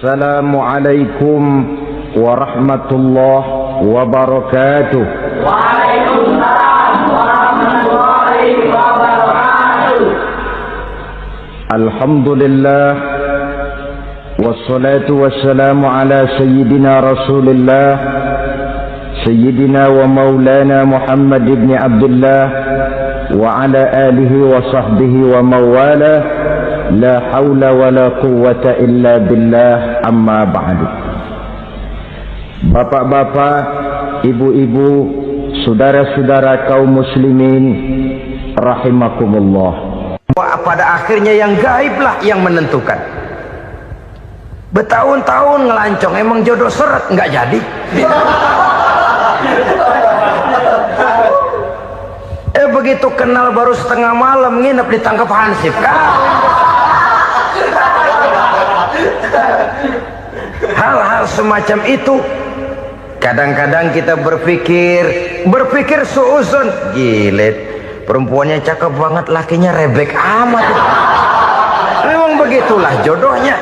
Assalamualaikum warahmatullahi wabarakatuh. Waalaikumsalam warahmatullahi wabarakatuh. Alhamdulillah wassalatu wassalamu ala sayyidina Rasulillah sayyidina wa maulana Muhammad ibn Abdullah wa ala alihi wa sahbihi wa mawala. La haula wa la quwwata illa billah, amma ba'du. Bapak-bapak, ibu-ibu, saudara-saudara kaum muslimin rahimakumullah. Pada akhirnya yang gaiblah yang menentukan. Bertahun-tahun ngelancong, emang jodoh seret nggak jadi. Begitu kenal baru setengah malam nginep ditangkap hansip kan. Hal-hal semacam itu kadang-kadang kita berpikir suuzon, gilet, perempuannya cakep banget, lakinya rebek amat. Memang begitulah jodohnya.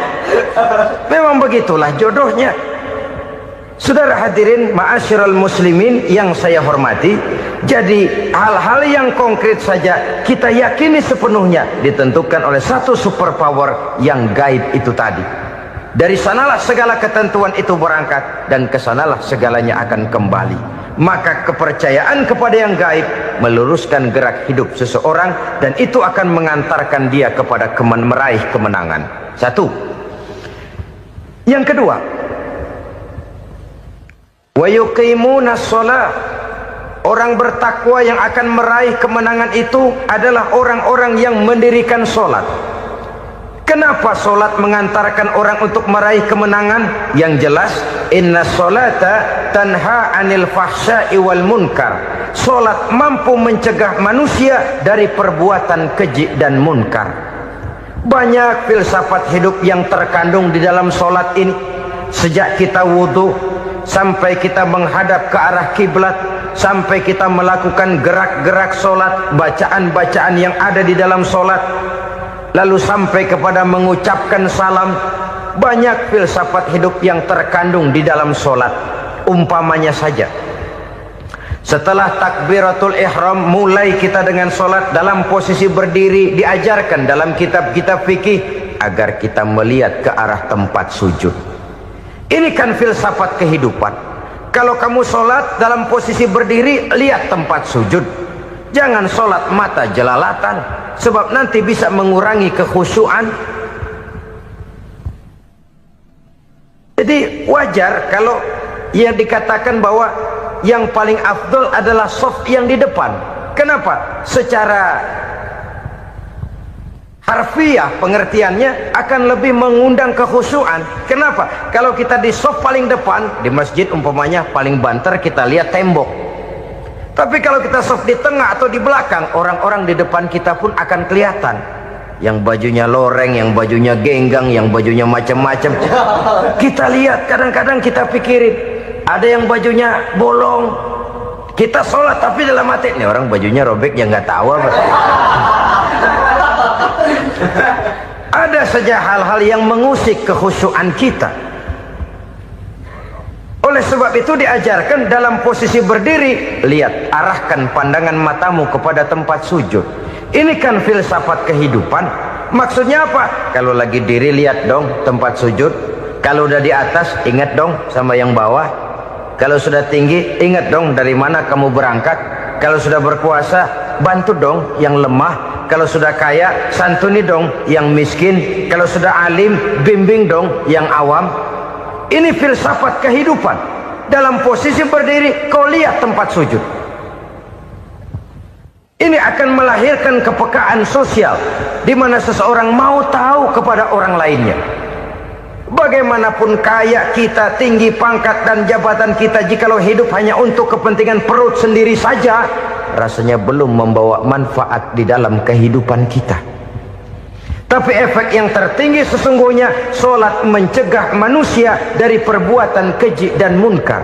Saudara hadirin ma'asyiral muslimin yang saya hormati, jadi hal-hal yang konkret saja kita yakini sepenuhnya ditentukan oleh satu superpower yang gaib itu tadi. Dari sanalah segala ketentuan itu berangkat dan kesanalah segalanya akan kembali. Maka kepercayaan kepada yang gaib meluruskan gerak hidup seseorang dan itu akan mengantarkan dia kepada meraih kemenangan. Satu. Yang kedua, wa yuqimuna shalah. Orang bertakwa yang akan meraih kemenangan itu adalah orang-orang yang mendirikan sholat. Kenapa sholat mengantarkan orang untuk meraih kemenangan? Yang jelas, inna sholata tanha anil fahsya'i wal munkar. Sholat mampu mencegah manusia dari perbuatan keji dan munkar. Banyak filsafat hidup yang terkandung di dalam sholat ini. Sejak kita wudhu sampai kita menghadap ke arah kiblat, sampai kita melakukan gerak-gerak sholat, bacaan-bacaan yang ada di dalam sholat, lalu sampai kepada mengucapkan salam. Banyak filsafat hidup yang terkandung di dalam sholat. Umpamanya saja, setelah takbiratul ihram mulai kita dengan sholat dalam posisi berdiri, diajarkan dalam kitab-kitab fikih agar kita melihat ke arah tempat sujud. Ini kan filsafat kehidupan. Kalau kamu sholat dalam posisi berdiri, lihat tempat sujud. Jangan sholat mata jelalatan, sebab nanti bisa mengurangi kekhusyuan. Jadi wajar kalau yang dikatakan bahwa yang paling afdol adalah shaf yang di depan. Kenapa? Secara harfiah pengertiannya akan lebih mengundang kekhusyuan. Kenapa? Kalau kita di shaf paling depan di masjid umpamanya paling banter kita lihat tembok. Tapi kalau kita shaf di tengah atau di belakang, orang-orang di depan kita pun akan kelihatan. Yang bajunya loreng, yang bajunya genggang, yang bajunya macam-macam. Kita lihat, kadang-kadang kita pikirin, ada yang bajunya bolong. Kita sholat tapi dalam hati, nih orang bajunya robek yang nggak tahu apa. Ada saja hal-hal yang mengusik kekhusyuan kita. Oleh sebab itu diajarkan dalam posisi berdiri, lihat, arahkan pandangan matamu kepada tempat sujud. Ini kan filsafat kehidupan. Maksudnya apa? Kalau lagi diri lihat dong tempat sujud. Kalau udah di atas ingat dong sama yang bawah. Kalau sudah tinggi ingat dong dari mana kamu berangkat. Kalau sudah berkuasa bantu dong yang lemah. Kalau sudah kaya santuni dong yang miskin. Kalau sudah alim bimbing dong yang awam. Ini filsafat kehidupan. Dalam posisi berdiri kau lihat tempat sujud. Ini akan melahirkan kepekaan sosial di mana seseorang mau tahu kepada orang lainnya. Bagaimanapun kaya kita, tinggi pangkat dan jabatan kita, jikalau hidup hanya untuk kepentingan perut sendiri saja, rasanya belum membawa manfaat di dalam kehidupan kita. Tapi efek yang tertinggi sesungguhnya, sholat mencegah manusia dari perbuatan keji dan munkar.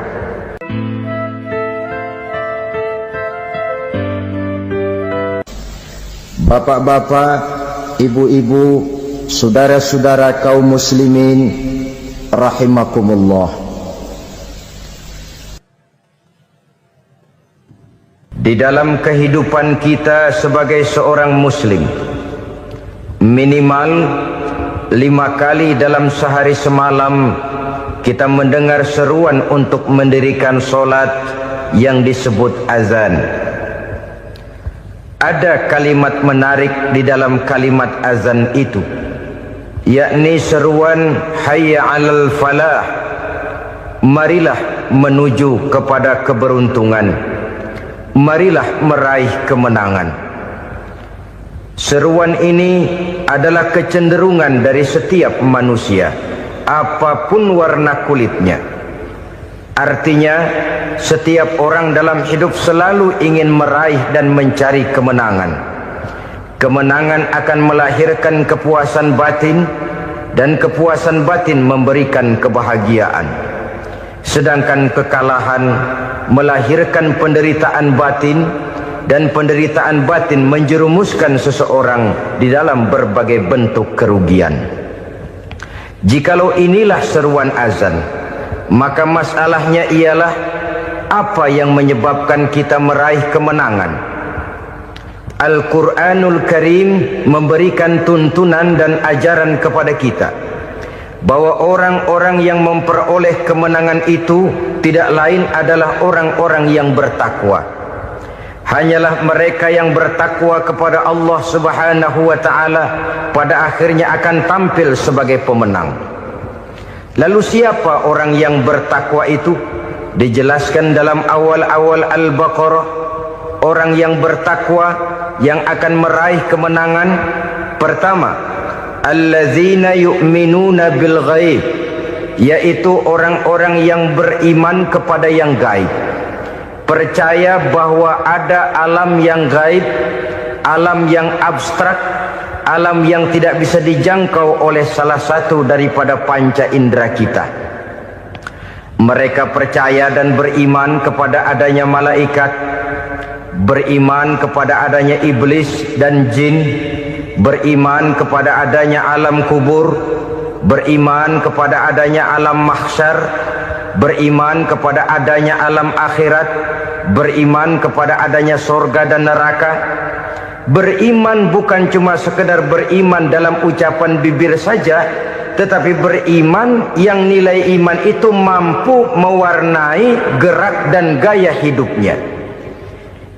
Bapak-bapak, ibu-ibu, saudara-saudara kaum muslimin rahimakumullah. Di dalam kehidupan kita sebagai seorang muslim, minimal 5 kali dalam sehari semalam kita mendengar seruan untuk mendirikan solat yang disebut azan. Ada kalimat menarik di dalam kalimat azan itu, yakni seruan hayya 'alal falah, marilah menuju kepada keberuntungan, marilah meraih kemenangan. Seruan ini adalah kecenderungan dari setiap manusia, apapun warna kulitnya. Artinya, setiap orang dalam hidup selalu ingin meraih dan mencari kemenangan. Kemenangan akan melahirkan kepuasan batin, dan kepuasan batin memberikan kebahagiaan. Sedangkan kekalahan melahirkan penderitaan batin, dan penderitaan batin menjerumuskan seseorang di dalam berbagai bentuk kerugian. Jikalau inilah seruan azan, maka masalahnya ialah apa yang menyebabkan kita meraih kemenangan. Al-Quranul Karim memberikan tuntunan dan ajaran kepada kita bahwa orang-orang yang memperoleh kemenangan itu tidak lain adalah orang-orang yang bertakwa. Hanyalah mereka yang bertakwa kepada Allah Subhanahu wa ta'ala pada akhirnya akan tampil sebagai pemenang. Lalu siapa orang yang bertakwa itu? Dijelaskan dalam awal-awal Al-Baqarah, orang yang bertakwa yang akan meraih kemenangan. Pertama, allazina yu'minuna bil ghaib, yaitu orang-orang yang beriman kepada yang gaib, percaya bahwa ada alam yang gaib, alam yang abstrak, alam yang tidak bisa dijangkau oleh salah satu daripada panca indera kita. Mereka percaya dan beriman kepada adanya malaikat, beriman kepada adanya iblis dan jin, beriman kepada adanya alam kubur, beriman kepada adanya alam mahsyar, beriman kepada adanya alam akhirat, beriman kepada adanya surga dan neraka. Beriman bukan cuma sekedar beriman dalam ucapan bibir saja, tetapi beriman yang nilai iman itu mampu mewarnai gerak dan gaya hidupnya.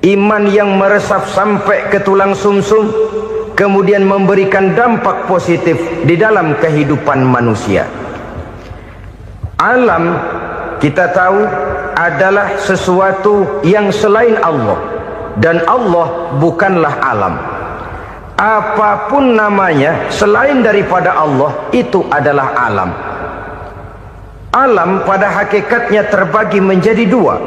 Iman yang meresap sampai ke tulang sumsum, kemudian memberikan dampak positif di dalam kehidupan manusia. Alam, kita tahu, adalah sesuatu yang selain Allah, dan Allah bukanlah alam. Apapun namanya selain daripada Allah, itu adalah alam. Alam pada hakikatnya terbagi menjadi dua.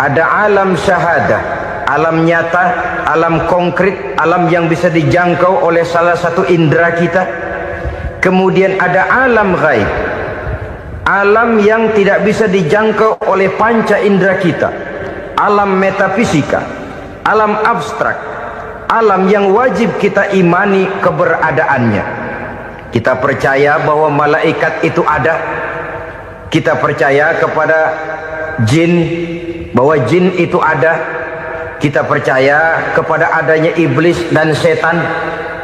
Ada alam syahadah, alam nyata, alam konkret, alam yang bisa dijangkau oleh salah satu indera kita. Kemudian ada alam ghaib, alam yang tidak bisa dijangkau oleh panca indera kita, alam metafisika, alam abstrak, alam yang wajib kita imani keberadaannya. Kita percaya bahwa malaikat itu ada, kita percaya kepada jin, bahwa jin itu ada, kita percaya kepada adanya iblis dan setan.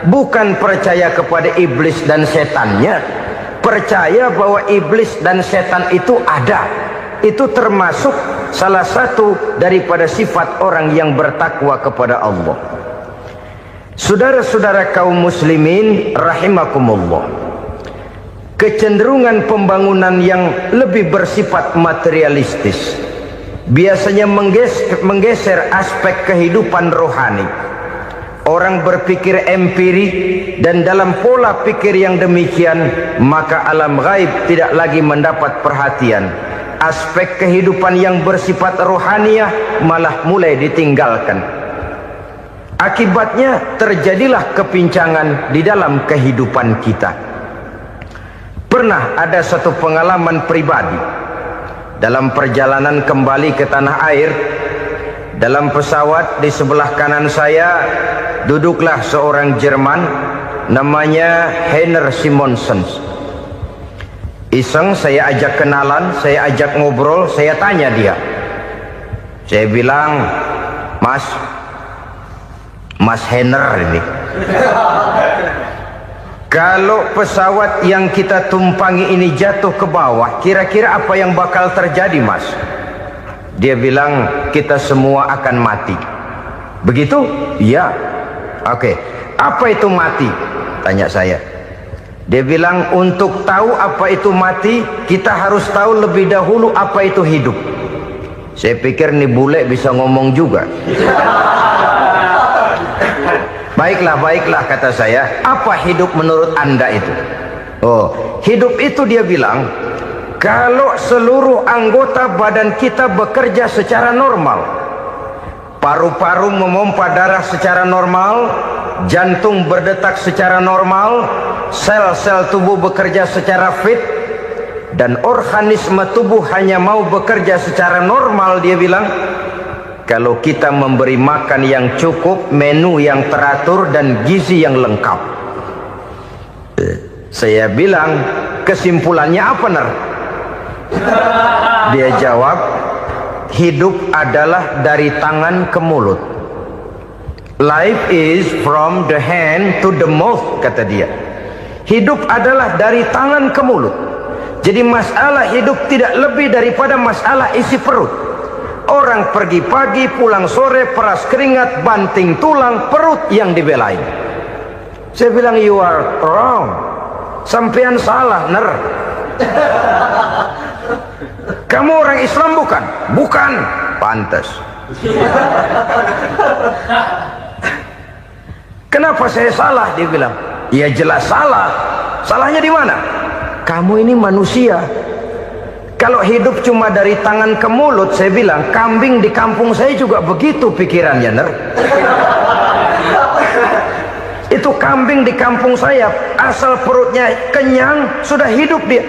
Bukan percaya kepada iblis dan setannya, percaya bahwa iblis dan setan itu ada. Itu termasuk salah satu daripada sifat orang yang bertakwa kepada Allah. Saudara-saudara kaum muslimin rahimakumullah, kecenderungan pembangunan yang lebih bersifat materialistis biasanya menggeser aspek kehidupan rohani. Orang berpikir empiri, dan dalam pola pikir yang demikian, maka alam gaib tidak lagi mendapat perhatian. Aspek kehidupan yang bersifat rohaniah malah mulai ditinggalkan. Akibatnya terjadilah kepincangan di dalam kehidupan kita. Pernah ada satu pengalaman pribadi dalam perjalanan kembali ke tanah air. Dalam pesawat di sebelah kanan saya duduklah seorang Jerman namanya Heiner Simonsen. Iseng saya ajak kenalan, saya ajak ngobrol, saya tanya dia. Saya bilang, Mas Henner ini, kalau pesawat yang kita tumpangi ini jatuh ke bawah, kira-kira apa yang bakal terjadi, Mas? Dia bilang, kita semua akan mati. Begitu? Iya. Oke. Apa itu mati? Tanya saya. Dia bilang, untuk tahu apa itu mati, kita harus tahu lebih dahulu apa itu hidup. Saya pikir nih bule bisa ngomong juga. Baiklah kata saya. Apa hidup menurut Anda itu? Oh, hidup itu dia bilang, kalau seluruh anggota badan kita bekerja secara normal, paru-paru memompa darah secara normal, jantung berdetak secara normal, sel-sel tubuh bekerja secara fit, dan organisme tubuh hanya mau bekerja secara normal, dia bilang, kalau kita memberi makan yang cukup, menu yang teratur, dan gizi yang lengkap. Saya bilang, kesimpulannya apa, Ner? Dia jawab, hidup adalah dari tangan ke mulut. Life is from the hand to the mouth, kata dia. Hidup adalah dari tangan ke mulut. Jadi masalah hidup tidak lebih daripada masalah isi perut. Orang pergi pagi, pulang sore, peras keringat, banting tulang, perut yang dibelain. Saya bilang, you are wrong. Sampean salah, Ner. Kamu orang Islam bukan? Bukan. Pantas. Kenapa saya salah? Dia bilang, ya jelas salah. Salahnya di mana? Kamu ini manusia. Kalau hidup cuma dari tangan ke mulut, saya bilang, kambing di kampung saya juga begitu pikirannya, Ner. Itu kambing di kampung saya, asal perutnya kenyang, sudah hidup dia.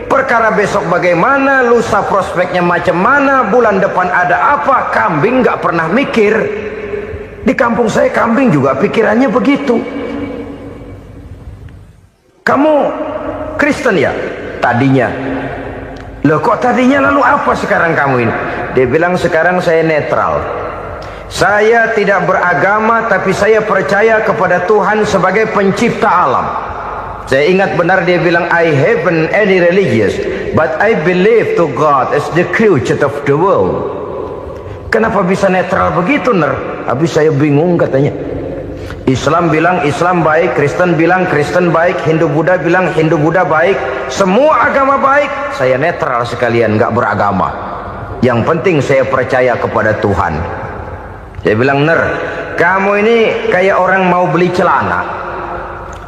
Perkara besok bagaimana, lusa prospeknya macam mana, bulan depan ada apa, kambing nggak pernah mikir. Di kampung saya kambing juga pikirannya begitu. Kamu Kristen ya? Tadinya. Loh kok tadinya, lalu apa sekarang kamu ini? Dia bilang, sekarang saya netral. Saya tidak beragama, tapi saya percaya kepada Tuhan sebagai pencipta alam. Saya ingat benar dia bilang, I haven't any religious, but I believe to God as the creator of the world. Kenapa bisa netral begitu, Ner? Habis saya bingung katanya. Islam bilang Islam baik, Kristen bilang Kristen baik, Hindu Buddha bilang Hindu Buddha baik, semua agama baik. Saya netral sekalian, nggak beragama. Yang penting saya percaya kepada Tuhan. Saya bilang, Ner, kamu ini kayak orang mau beli celana,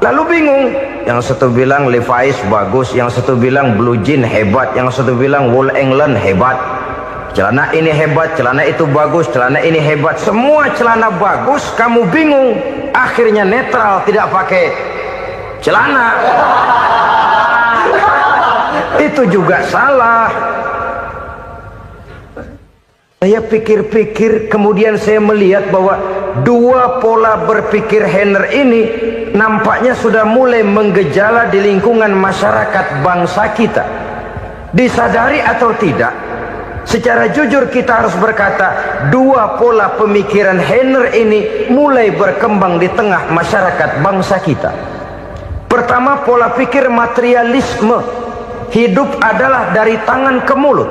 lalu bingung. Yang satu bilang Levi's bagus, yang satu bilang Blue Jean hebat, yang satu bilang Wool England hebat. Celana ini hebat, celana itu bagus, celana ini hebat, semua celana bagus, kamu bingung. Akhirnya netral, tidak pakai celana. Itu juga salah. Saya pikir-pikir, kemudian saya melihat bahwa dua pola berpikir Henner ini nampaknya sudah mulai menggejala di lingkungan masyarakat bangsa kita. Disadari atau tidak, secara jujur kita harus berkata, dua pola pemikiran Henner ini mulai berkembang di tengah masyarakat bangsa kita. Pertama, pola pikir materialisme. Hidup adalah dari tangan ke mulut.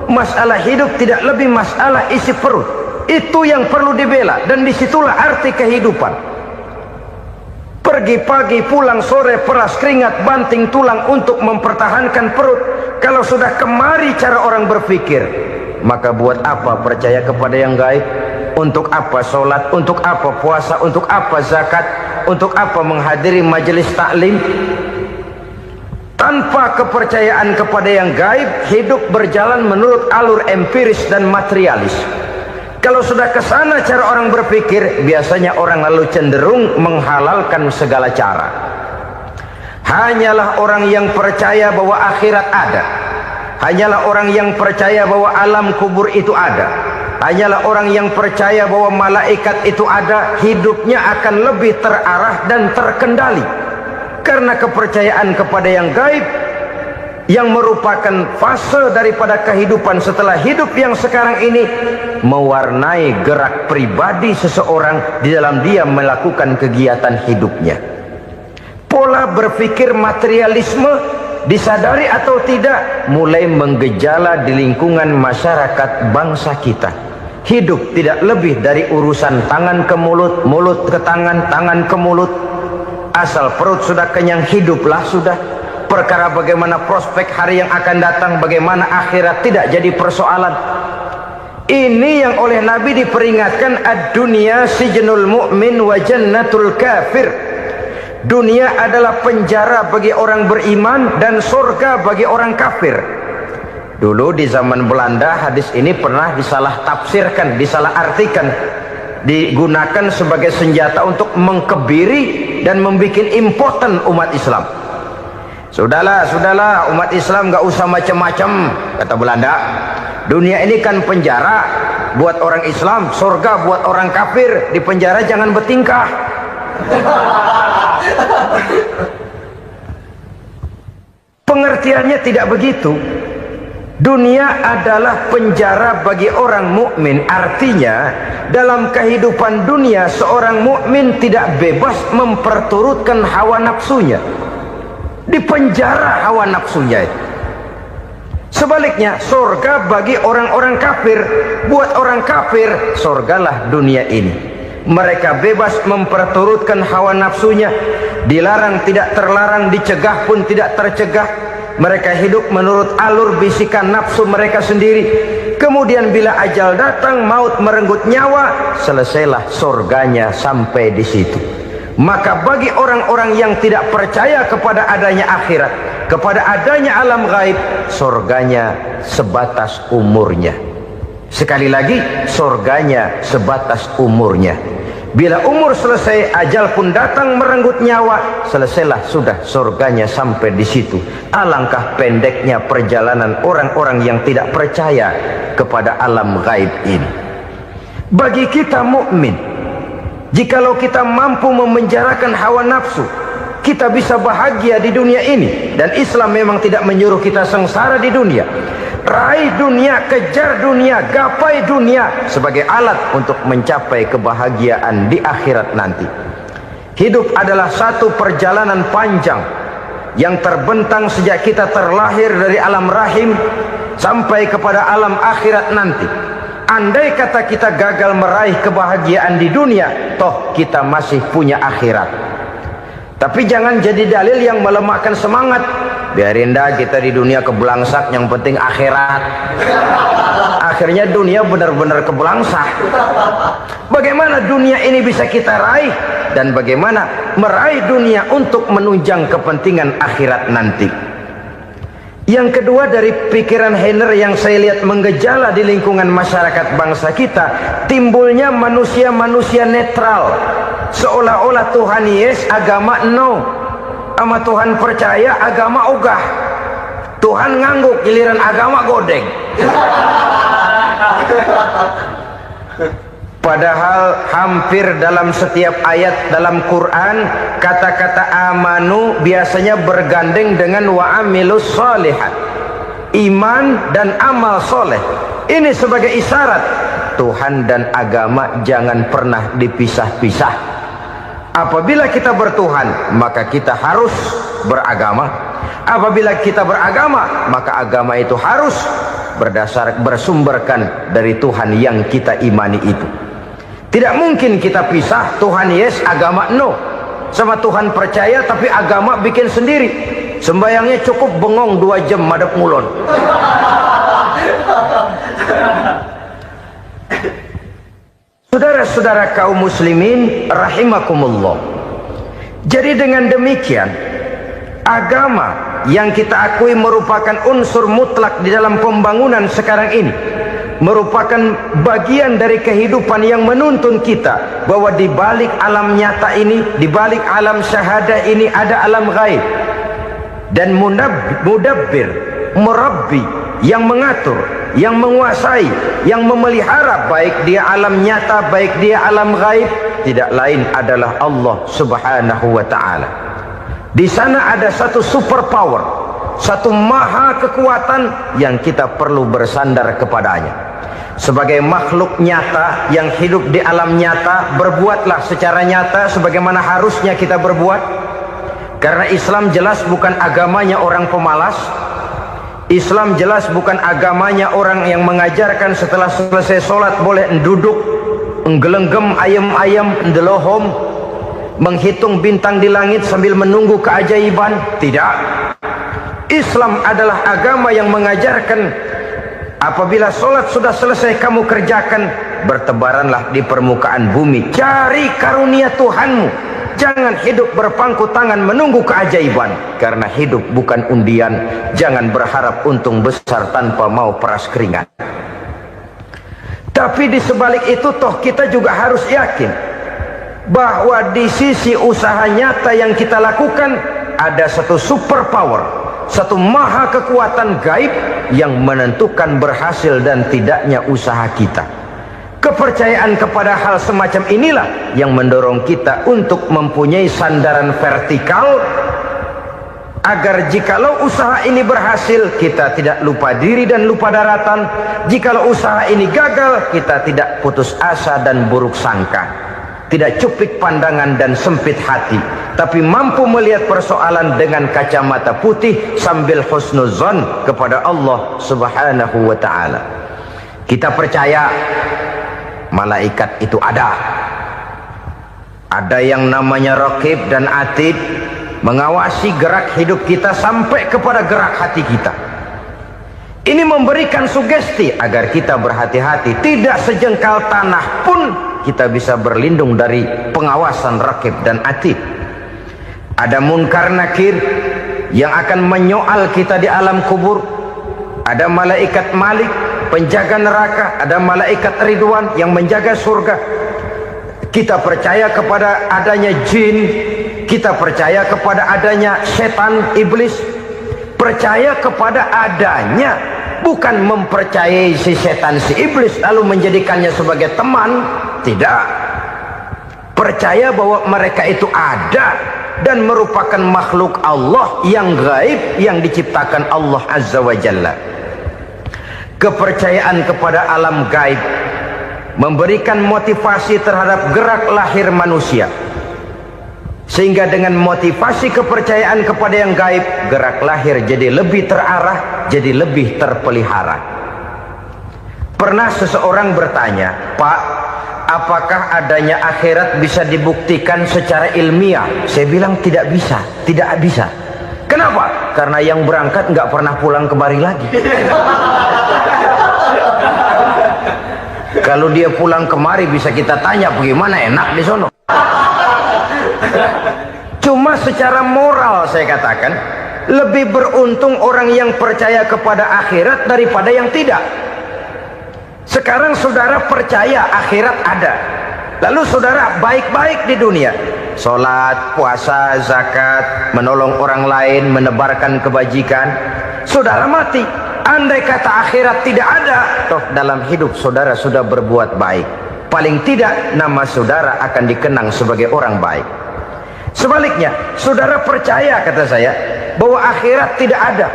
Masalah hidup tidak lebih masalah isi perut. Itu yang perlu dibela, dan disitulah arti kehidupan. Pergi pagi, pulang sore, peras keringat, banting tulang untuk mempertahankan perut. Kalau sudah kemari cara orang berpikir, maka buat apa percaya kepada yang gaib? Untuk apa sholat? Untuk apa puasa? Untuk apa zakat? Untuk apa menghadiri majelis taklim? Tanpa kepercayaan kepada yang gaib, hidup berjalan menurut alur empiris dan materialis. Kalau sudah ke sana cara orang berpikir, biasanya orang lalu cenderung menghalalkan segala cara. Hanyalah orang yang percaya bahwa akhirat ada. Hanyalah orang yang percaya bahwa alam kubur itu ada. Hanyalah orang yang percaya bahwa malaikat itu ada, hidupnya akan lebih terarah dan terkendali. Karena kepercayaan kepada yang gaib, yang merupakan fase daripada kehidupan setelah hidup yang sekarang ini, mewarnai gerak pribadi seseorang di dalam dia melakukan kegiatan hidupnya. Pola berpikir materialisme, disadari atau tidak, mulai menggejala di lingkungan masyarakat bangsa kita. Hidup tidak lebih dari urusan tangan ke mulut, mulut ke tangan, tangan ke mulut. Asal perut sudah kenyang, hiduplah sudah. Perkara bagaimana prospek hari yang akan datang, bagaimana akhirat, tidak jadi persoalan. Ini yang oleh Nabi diperingatkan, ad-dunya sijnul mu'min wa jannatul kafir. Dunia adalah penjara bagi orang beriman dan surga bagi orang kafir. Dulu di zaman Belanda hadis ini pernah disalah tafsirkan, disalah artikan, digunakan sebagai senjata untuk mengkebiri dan membuat impoten umat Islam. Sudahlah umat Islam gak usah macam-macam, kata Belanda. Dunia ini kan penjara buat orang Islam, surga buat orang kafir. Di penjara jangan bertingkah. Pengertiannya tidak begitu. Dunia adalah penjara bagi orang mukmin. Artinya dalam kehidupan dunia seorang mukmin tidak bebas memperturutkan hawa nafsunya. Di penjara hawa nafsunya. Sebaliknya surga bagi orang-orang kafir. Buat orang kafir surgalah dunia ini. Mereka bebas memperturutkan hawa nafsunya. Dilarang tidak terlarang, dicegah pun tidak tercegah. Mereka hidup menurut alur bisikan nafsu mereka sendiri. Kemudian bila ajal datang, maut merenggut nyawa, selesailah surganya sampai di situ. Maka bagi orang-orang yang tidak percaya kepada adanya akhirat, kepada adanya alam gaib, surganya sebatas umurnya. Sekali lagi, surganya sebatas umurnya. Bila umur selesai, ajal pun datang merenggut nyawa, selesailah sudah surganya sampai di situ. Alangkah pendeknya perjalanan orang-orang yang tidak percaya kepada alam gaib ini. Bagi kita mukmin, jikalau kita mampu memenjarakan hawa nafsu, kita bisa bahagia di dunia ini. Dan Islam memang tidak menyuruh kita sengsara di dunia. Raih dunia, kejar dunia, gapai dunia sebagai alat untuk mencapai kebahagiaan di akhirat nanti. Hidup adalah satu perjalanan panjang yang terbentang sejak kita terlahir dari alam rahim sampai kepada alam akhirat nanti. Andai kata kita gagal meraih kebahagiaan di dunia, toh kita masih punya akhirat. Tapi jangan jadi dalil yang melemahkan semangat. Biarin dah kita di dunia kebelangsak, yang penting akhirat. Akhirnya dunia benar-benar kebelangsak. Bagaimana dunia ini bisa kita raih, dan bagaimana meraih dunia untuk menunjang kepentingan akhirat nanti. Yang kedua, dari pikiran Heiner yang saya lihat menggejala di lingkungan masyarakat bangsa kita, timbulnya manusia-manusia netral. Seolah-olah Tuhan yes, agama no. Sama Tuhan percaya, agama ogah. Tuhan ngangguk, giliran agama godeng. Padahal hampir dalam setiap ayat dalam Quran, kata-kata amanu biasanya bergandeng dengan wa amilus sholihat. Iman dan amal soleh. Ini sebagai isyarat Tuhan dan agama jangan pernah dipisah-pisah. Apabila kita bertuhan, maka kita harus beragama. Apabila kita beragama, maka agama itu harus bersumberkan dari Tuhan yang kita imani itu. Tidak mungkin kita pisah, Tuhan yes, agama no. Sama Tuhan percaya tapi agama bikin sendiri. Sembayangnya cukup bengong 2 jam madep ngulon. Saudara-saudara kaum muslimin rahimakumullah. Jadi dengan demikian, agama yang kita akui merupakan unsur mutlak di dalam pembangunan sekarang ini, merupakan bagian dari kehidupan yang menuntun kita bahwa di balik alam nyata ini, di balik alam syahadah ini ada alam gaib. Dan mudabbir, murabbi, yang mengatur, yang menguasai, yang memelihara, baik dia alam nyata, baik dia alam gaib, tidak lain adalah Allah Subhanahu wa ta'ala. Di sana ada satu super power, satu maha kekuatan yang kita perlu bersandar kepadanya. Sebagai makhluk nyata yang hidup di alam nyata, berbuatlah secara nyata sebagaimana harusnya kita berbuat. Karena Islam jelas bukan agamanya orang pemalas. Islam jelas bukan agamanya orang yang mengajarkan setelah selesai sholat boleh duduk, nggelenggem ayam-ayam, ndelohom, menghitung bintang di langit sambil menunggu keajaiban. Tidak. Islam adalah agama yang mengajarkan apabila sholat sudah selesai kamu kerjakan, bertebaranlah di permukaan bumi, cari karunia Tuhanmu. Jangan hidup berpangku tangan menunggu keajaiban. Karena hidup bukan undian. Jangan berharap untung besar tanpa mau peras keringat. Tapi di sebalik itu toh kita juga harus yakin bahwa di sisi usaha nyata yang kita lakukan ada satu super power, satu maha kekuatan gaib yang menentukan berhasil dan tidaknya usaha kita. Kepercayaan kepada hal semacam inilah yang mendorong kita untuk mempunyai sandaran vertikal, agar jikalau usaha ini berhasil, kita tidak lupa diri dan lupa daratan. Jikalau usaha ini gagal, kita tidak putus asa dan buruk sangka, tidak cupik pandangan dan sempit hati, tapi mampu melihat persoalan dengan kacamata putih sambil husnuzon kepada Allah Subhanahu wa ta'ala. Kita percaya malaikat itu ada. Ada yang namanya Raqib dan Atid, mengawasi gerak hidup kita sampai kepada gerak hati kita. Ini memberikan sugesti agar kita berhati-hati, tidak sejengkal tanah pun kita bisa berlindung dari pengawasan Raqib dan Atid. Ada Munkar Nakir yang akan menyoal kita di alam kubur. Ada malaikat Malik, penjaga neraka. Ada malaikat Ridwan yang menjaga surga. Kita percaya kepada adanya jin, kita percaya kepada adanya setan, iblis. Percaya kepada adanya, bukan mempercayai si setan, si iblis lalu menjadikannya sebagai teman. Tidak. Percaya bahwa mereka itu ada dan merupakan makhluk Allah yang gaib yang diciptakan Allah Azza wa Jalla. Kepercayaan kepada alam gaib memberikan motivasi terhadap gerak lahir manusia, sehingga dengan motivasi kepercayaan kepada yang gaib, gerak lahir jadi lebih terarah, jadi lebih terpelihara. Pernah seseorang bertanya, "Pak, apakah adanya akhirat bisa dibuktikan secara ilmiah?" Saya bilang tidak bisa, tidak bisa. Kenapa? Karena yang berangkat nggak pernah pulang kembali lagi. Kalau dia pulang kemari bisa kita tanya bagaimana enak di sono. Cuma secara moral saya katakan, lebih beruntung orang yang percaya kepada akhirat daripada yang tidak. Sekarang saudara percaya akhirat ada, lalu saudara baik-baik di dunia, sholat, puasa, zakat, menolong orang lain, menebarkan kebajikan. Saudara mati, andai kata akhirat tidak ada, toh dalam hidup saudara sudah berbuat baik. Paling tidak nama saudara akan dikenang sebagai orang baik. Sebaliknya, saudara percaya, kata saya, bahwa akhirat tidak ada,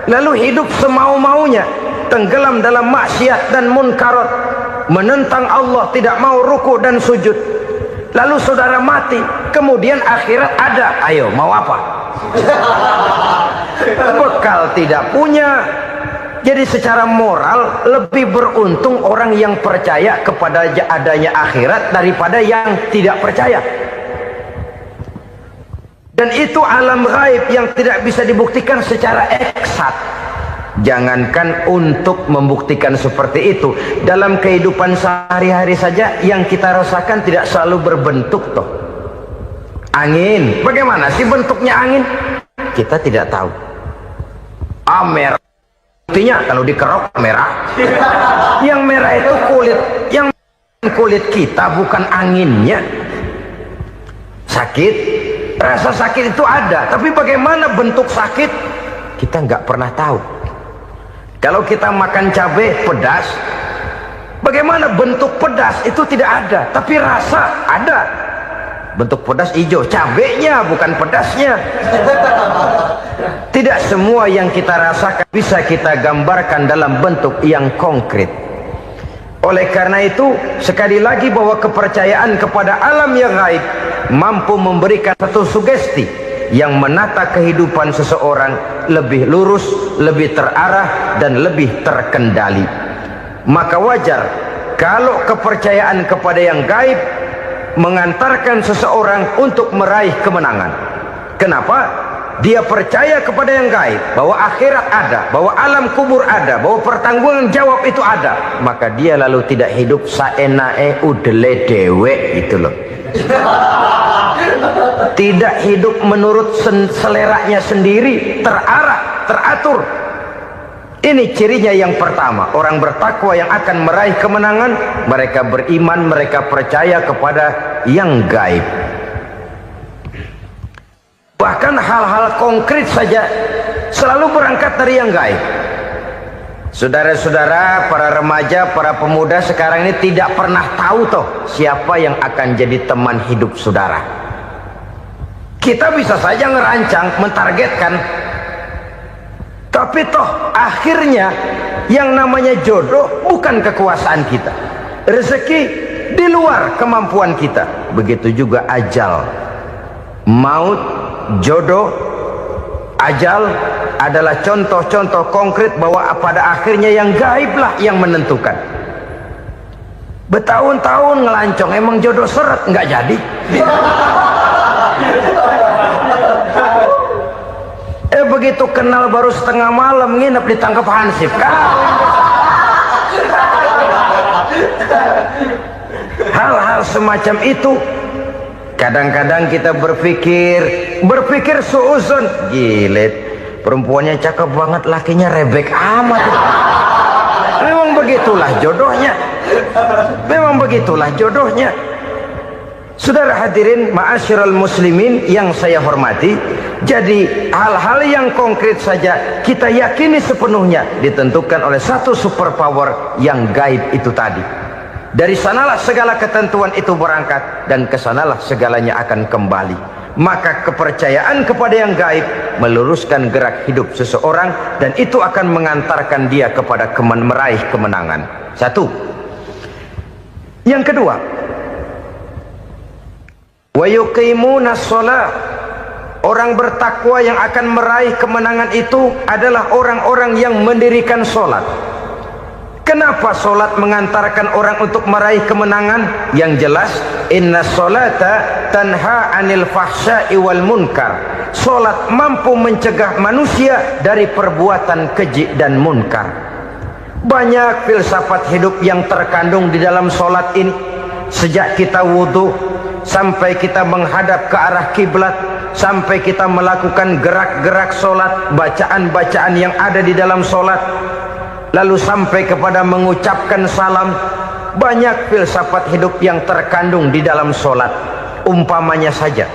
lalu hidup semau-maunya, tenggelam dalam maksiat dan munkarat, menentang Allah, tidak mau ruku dan sujud. Lalu saudara mati, kemudian akhirat ada. Ayo, mau apa? Bekal tidak punya. Jadi secara moral lebih beruntung orang yang percaya kepada adanya akhirat daripada yang tidak percaya. Dan itu alam gaib yang tidak bisa dibuktikan secara eksat. Jangankan untuk membuktikan seperti itu, dalam kehidupan sehari-hari saja yang kita rasakan tidak selalu berbentuk toh. Angin, bagaimana sih bentuknya angin? Kita tidak tahu. Merah, buktinya kalau dikerok merah. Yang merah itu kulit, yang kulit kita bukan anginnya. Sakit, rasa sakit itu ada, tapi bagaimana bentuk sakit kita nggak pernah tahu. Kalau kita makan cabai pedas, bagaimana bentuk pedas itu tidak ada, tapi rasa ada. Bentuk pedas hijau, cabenya bukan pedasnya. Tidak semua yang kita rasakan bisa kita gambarkan dalam bentuk yang konkret. Oleh karena itu, sekali lagi bahwa kepercayaan kepada alam yang gaib mampu memberikan satu sugesti yang menata kehidupan seseorang lebih lurus, lebih terarah, dan lebih terkendali. Maka wajar kalau kepercayaan kepada yang gaib mengantarkan seseorang untuk meraih kemenangan. Kenapa? Dia percaya kepada yang gaib, bahwa akhirat ada, bahwa alam kubur ada, bahwa pertanggungan jawab itu ada. Maka dia lalu tidak hidup saenae udele dewe, itu loh. Tidak hidup menurut seleranya sendiri, terarah, teratur. Ini cirinya yang pertama. Orang bertakwa yang akan meraih kemenangan, mereka beriman, mereka percaya kepada yang gaib. Bahkan hal-hal konkret saja selalu berangkat dari yang gaib. Saudara-saudara, para remaja, para pemuda sekarang ini tidak pernah tahu toh siapa yang akan jadi teman hidup saudara. Kita bisa saja ngerancang, mentargetkan, tapi toh akhirnya yang namanya jodoh bukan kekuasaan kita. Rezeki di luar kemampuan kita. Begitu juga ajal, maut, jodoh, ajal adalah contoh-contoh konkret bahwa pada akhirnya yang gaiblah yang menentukan. Bertahun-tahun ngelancong, emang jodoh seret, nggak jadi. Begitu kenal baru setengah malam nginep ditangkap hansip kan. Hal-hal semacam itu kadang-kadang kita berpikir suuzon, gilet, perempuannya cakep banget, lakinya rebek amat. Memang begitulah jodohnya. Memang begitulah jodohnya. Saudara hadirin ma'asyiral muslimin yang saya hormati, jadi hal-hal yang konkret saja kita yakini sepenuhnya ditentukan oleh satu superpower yang gaib itu tadi. Dari sanalah segala ketentuan itu berangkat dan kesanalah segalanya akan kembali. Maka kepercayaan kepada yang gaib meluruskan gerak hidup seseorang dan itu akan mengantarkan dia kepada meraih kemenangan. Satu. Yang kedua, wa yuqimunas shalah. Orang bertakwa yang akan meraih kemenangan itu adalah orang-orang yang mendirikan sholat. Kenapa sholat mengantarkan orang untuk meraih kemenangan? Yang jelas, inna sholata tanha anil fahsya'i wal munkar. Sholat mampu mencegah manusia dari perbuatan keji dan munkar. Banyak filsafat hidup yang terkandung di dalam sholat ini. Sejak kita wudhu sampai kita menghadap ke arah kiblat, sampai kita melakukan gerak-gerak sholat, bacaan-bacaan yang ada di dalam sholat, lalu sampai kepada mengucapkan salam. Banyak filsafat hidup yang terkandung di dalam sholat. Umpamanya saja,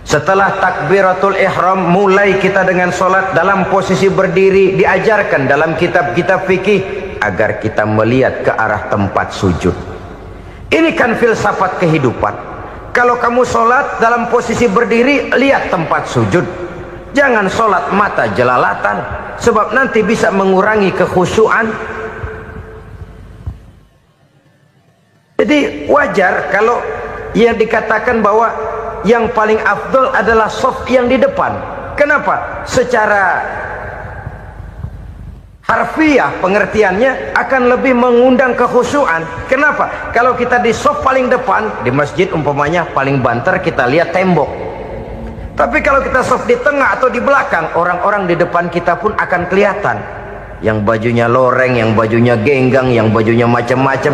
setelah takbiratul ihram mulai kita dengan sholat dalam posisi berdiri, diajarkan dalam kitab-kitab fikih agar kita melihat ke arah tempat sujud. Ini kan filsafat kehidupan. Kalau kamu sholat dalam posisi berdiri, lihat tempat sujud. Jangan sholat mata jelalatan, sebab nanti bisa mengurangi kekhusyuan. Jadi wajar kalau yang dikatakan bahwa yang paling afdol adalah shaf yang di depan. Kenapa? Secara harfiah pengertiannya akan lebih mengundang kekhusyuan. Kenapa? Kalau kita di shaf paling depan di masjid umpamanya paling banter kita lihat tembok. Tapi kalau kita shaf di tengah atau di belakang, orang-orang di depan kita pun akan kelihatan. Yang bajunya loreng, yang bajunya genggang, yang bajunya macam-macam.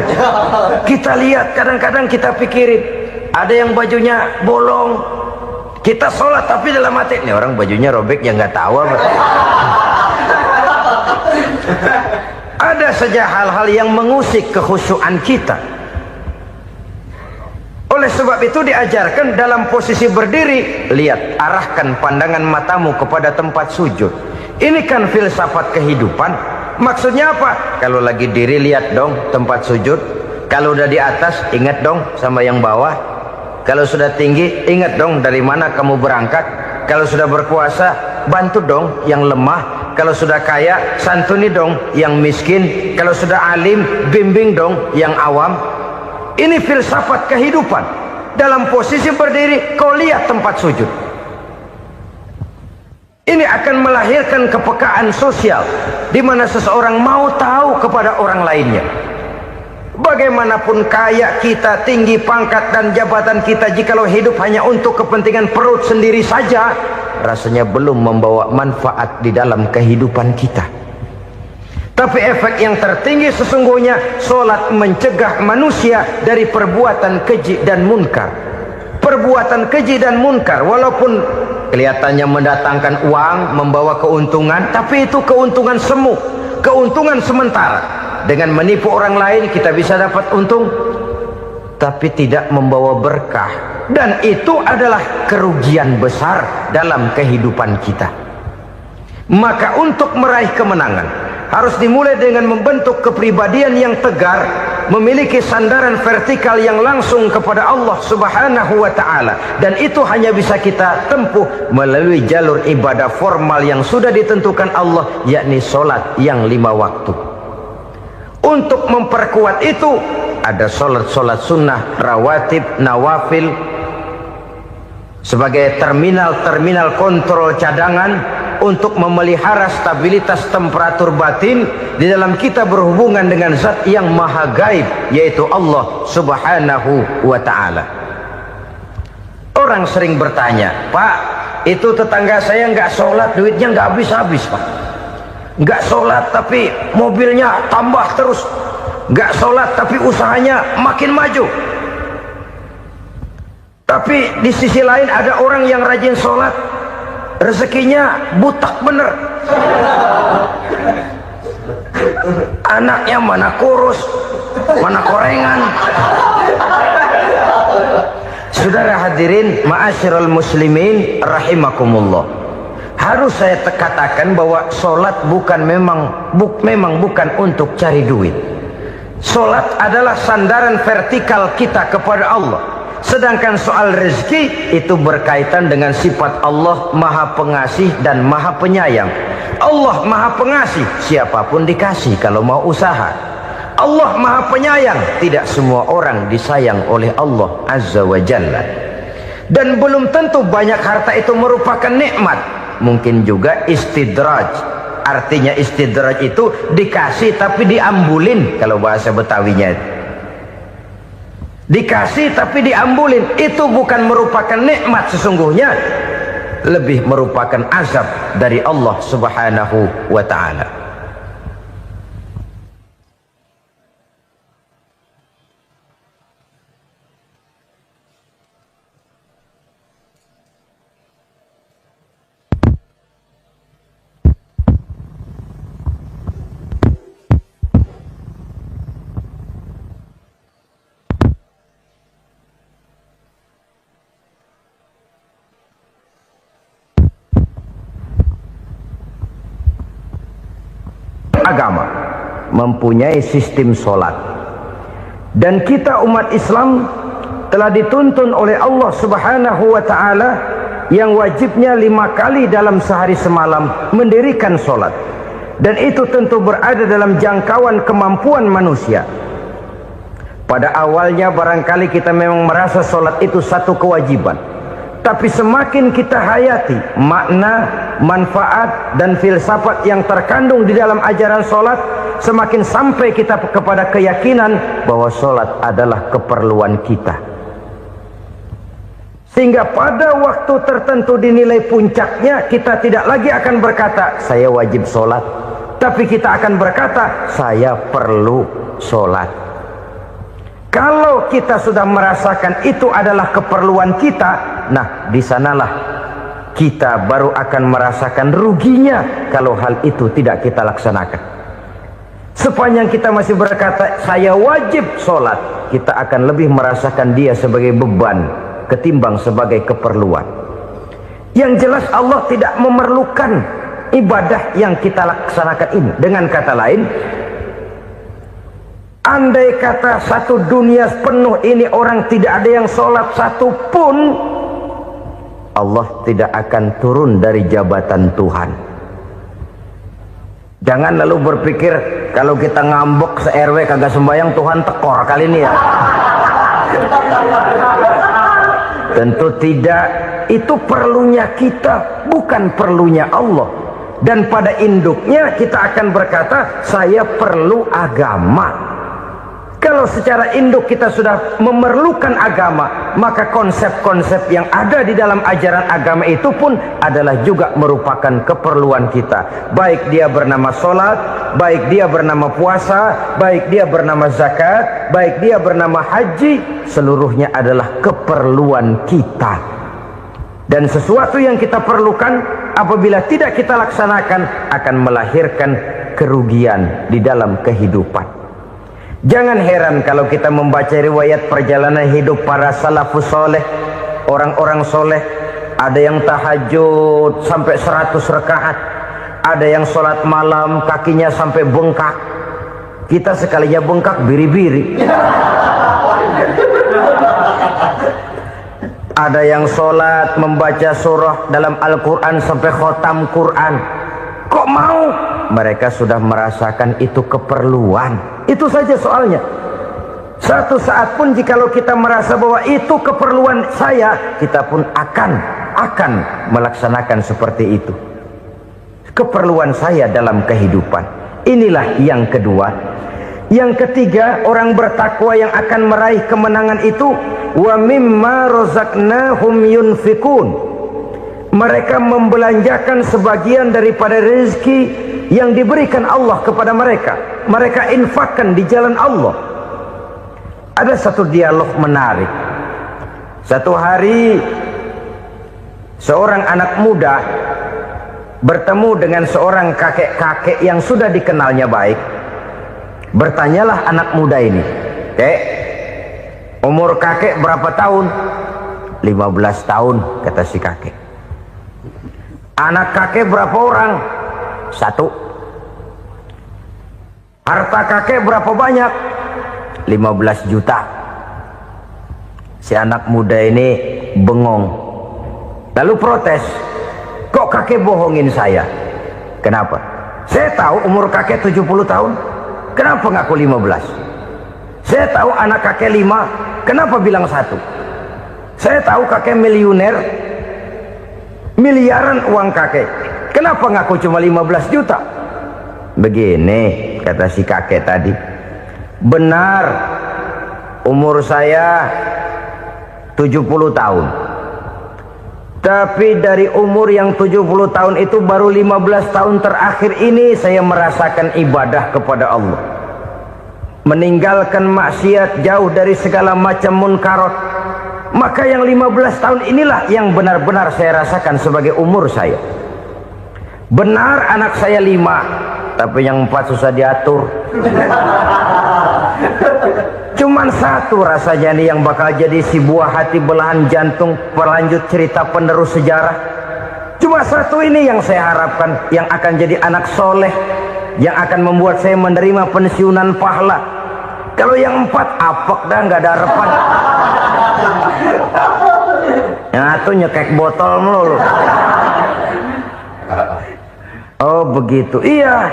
Kita lihat, kadang-kadang kita pikirin, ada yang bajunya bolong. Kita sholat tapi dalam hati, nih orang bajunya robek yang nggak tahu apa. Ada saja hal-hal yang mengusik kekhusyuan kita. Oleh sebab itu diajarkan dalam posisi berdiri, lihat, arahkan pandangan matamu kepada tempat sujud. Ini kan filsafat kehidupan. Maksudnya apa? Kalau lagi diri lihat dong tempat sujud. Kalau udah di atas ingat dong sama yang bawah. Kalau sudah tinggi ingat dong dari mana kamu berangkat. Kalau sudah berkuasa bantu dong yang lemah. Kalau sudah kaya, santuni dong yang miskin. Kalau sudah alim, bimbing dong yang awam. Ini filsafat kehidupan. Dalam posisi berdiri, kau lihat tempat sujud. Ini akan melahirkan kepekaan sosial, di mana seseorang mau tahu kepada orang lainnya. Bagaimanapun kaya kita, tinggi pangkat dan jabatan kita, jikalau hidup hanya untuk kepentingan perut sendiri saja, rasanya belum membawa manfaat di dalam kehidupan kita. Tapi efek yang tertinggi sesungguhnya, solat mencegah manusia dari perbuatan keji dan munkar. Perbuatan keji dan munkar, walaupun kelihatannya mendatangkan uang, membawa keuntungan, tapi itu keuntungan semu, keuntungan sementara. Dengan menipu orang lain kita bisa dapat untung, tapi tidak membawa berkah. Dan itu adalah kerugian besar dalam kehidupan kita. Maka untuk meraih kemenangan harus dimulai dengan membentuk kepribadian yang tegar, memiliki sandaran vertikal yang langsung kepada Allah Subhanahu wa ta'ala. Dan itu hanya bisa kita tempuh melalui jalur ibadah formal yang sudah ditentukan Allah, yakni solat yang 5 waktu. Untuk memperkuat itu ada solat-solat sunnah, rawatib, nawafil sebagai terminal-terminal kontrol cadangan untuk memelihara stabilitas temperatur batin di dalam kita berhubungan dengan zat yang maha gaib, yaitu Allah Subhanahu wa ta'ala. Orang sering bertanya, Pak, itu tetangga saya nggak sholat, duitnya nggak habis-habis, Pak. Nggak sholat tapi mobilnya tambah terus. Nggak sholat tapi usahanya makin maju. Tapi di sisi lain ada orang yang rajin sholat, rezekinya butak bener. Anaknya mana kurus, mana korengan. Saudara hadirin ma'asyiral muslimin rahimakumullah. Harus saya katakan bahwa solat memang bukan untuk cari duit. Solat adalah sandaran vertikal kita kepada Allah. Sedangkan soal rezeki itu berkaitan dengan sifat Allah maha pengasih dan maha penyayang. Allah maha pengasih, siapapun dikasih kalau mau usaha. Allah maha penyayang, tidak semua orang disayang oleh Allah Azza wa Jalla. Dan belum tentu banyak harta itu merupakan nikmat. Mungkin juga istidraj. Artinya istidraj itu dikasih tapi diambulin, kalau bahasa Betawinya. Dikasih tapi diambulin, itu bukan merupakan nikmat sesungguhnya, lebih merupakan azab dari Allah Subhanahu wa ta'ala. Agama mempunyai sistem solat, dan kita umat Islam telah dituntun oleh Allah Subhanahu wa ta'ala yang wajibnya 5 kali dalam sehari semalam mendirikan solat, dan itu tentu berada dalam jangkauan kemampuan manusia. Pada awalnya barangkali kita memang merasa solat itu satu kewajiban, tapi semakin kita hayati makna, manfaat dan filsafat yang terkandung di dalam ajaran solat, semakin sampai kita kepada keyakinan bahwa solat adalah keperluan kita. Sehingga pada waktu tertentu dinilai puncaknya, kita tidak lagi akan berkata saya wajib solat, tapi kita akan berkata saya perlu solat. Kalau kita sudah merasakan itu adalah keperluan kita, nah di sanalah kita baru akan merasakan ruginya kalau hal itu tidak kita laksanakan. Sepanjang kita masih berkata saya wajib sholat, kita akan lebih merasakan dia sebagai beban ketimbang sebagai keperluan. Yang jelas Allah tidak memerlukan ibadah yang kita laksanakan ini. Dengan kata lain, andai kata satu dunia penuh ini orang tidak ada yang sholat satu pun, Allah tidak akan turun dari jabatan Tuhan. Jangan lalu berpikir kalau kita ngambek se-RW kagak sembahyang Tuhan tekor kali ini ya. Tentu tidak. Itu perlunya kita, bukan perlunya Allah. Dan pada induknya kita akan berkata, saya perlu agama. Kalau secara induk kita sudah memerlukan agama, maka konsep-konsep yang ada di dalam ajaran agama itu pun adalah juga merupakan keperluan kita. Baik dia bernama sholat, baik dia bernama puasa, baik dia bernama zakat, baik dia bernama haji, seluruhnya adalah keperluan kita. Dan sesuatu yang kita perlukan apabila tidak kita laksanakan akan melahirkan kerugian di dalam kehidupan. Jangan heran kalau kita membaca riwayat perjalanan hidup para salafus soleh, orang-orang soleh. Ada yang tahajud sampai 100 rakaat, ada yang sholat malam kakinya sampai bengkak. Kita sekalinya bengkak biri-biri. Ada yang sholat membaca surah dalam Al-Quran sampai khotam Quran. Kok mau? Mereka sudah merasakan itu keperluan. Itu saja soalnya. Satu saat pun jikalau kita merasa bahwa itu keperluan saya, kita pun akan melaksanakan seperti itu. Keperluan saya dalam kehidupan. Inilah yang kedua. Yang ketiga, orang bertakwa yang akan meraih kemenangan itu, wa mimma razaqnahum yunfikun. Mereka membelanjakan sebagian daripada rezeki yang diberikan Allah kepada mereka. Mereka infakkan di jalan Allah. Ada satu dialog menarik. Satu hari seorang anak muda bertemu dengan seorang kakek-kakek yang sudah dikenalnya baik. Bertanyalah anak muda ini, "Kek, umur kakek berapa tahun?" 15 tahun, kata si kakek. "Anak kakek berapa orang?" 1. "Harta kakek berapa banyak?" 15 juta. Si anak muda ini bengong. Lalu protes, "Kok kakek bohongin saya?" "Kenapa?" "Saya tahu umur kakek 70 tahun. Kenapa ngaku 15? Saya tahu anak kakek 5. Kenapa bilang 1? Saya tahu kakek miliuner, miliaran uang kakek. Kenapa ngaku cuma 15 juta? Begini, kata si kakek tadi. Benar, umur saya 70 tahun. Tapi dari umur yang 70 tahun itu baru 15 tahun terakhir ini saya merasakan ibadah kepada Allah. Meninggalkan maksiat, jauh dari segala macam munkarat. Maka yang 15 tahun inilah yang benar-benar saya rasakan sebagai umur saya. Benar anak saya 5, tapi yang 4 susah diatur. Cuman 1 rasanya nih yang bakal jadi si buah hati belahan jantung pelanjut cerita penerus sejarah. Cuma 1 ini yang saya harapkan, yang akan jadi anak soleh, yang akan membuat saya menerima pensiunan pahala. Kalau yang 4 apek dah, nggak ada harapan. Yang 1 nyekek botol melulu. Oh begitu, iya.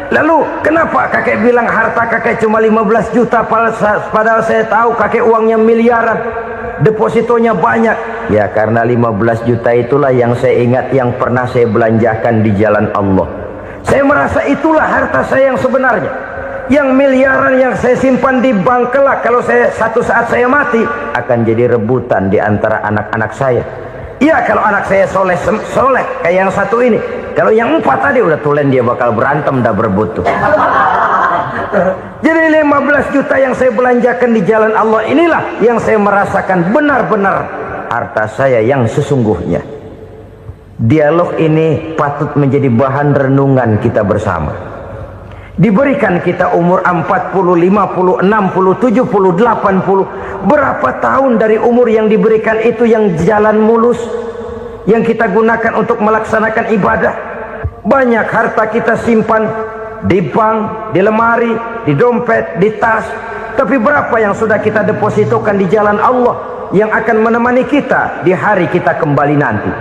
Lalu kenapa kakek bilang harta kakek cuma 15 juta padahal saya tahu kakek uangnya miliaran, depositonya banyak? Ya karena 15 juta itulah yang saya ingat yang pernah saya belanjakan di jalan Allah. Saya merasa itulah harta saya yang sebenarnya. Yang miliaran yang saya simpan di bank kelak kalau satu saat saya mati akan jadi rebutan di antara anak-anak saya. Iya kalau anak saya soleh kayak yang 1 ini. Kalau yang 4 tadi udah tulen dia bakal berantem dah berebut tuh. Jadi 15 juta yang saya belanjakan di jalan Allah inilah yang saya merasakan benar-benar harta saya yang sesungguhnya. Dialog ini patut menjadi bahan renungan kita bersama. Diberikan kita umur 40, 50, 60, 70, 80. Berapa tahun dari umur yang diberikan itu yang jalan mulus, yang kita gunakan untuk melaksanakan ibadah? Banyak harta kita simpan di bank, di lemari, di dompet, di tas. Tapi berapa yang sudah kita depositokan di jalan Allah? yang akan menemani kita di hari kita kembali nanti.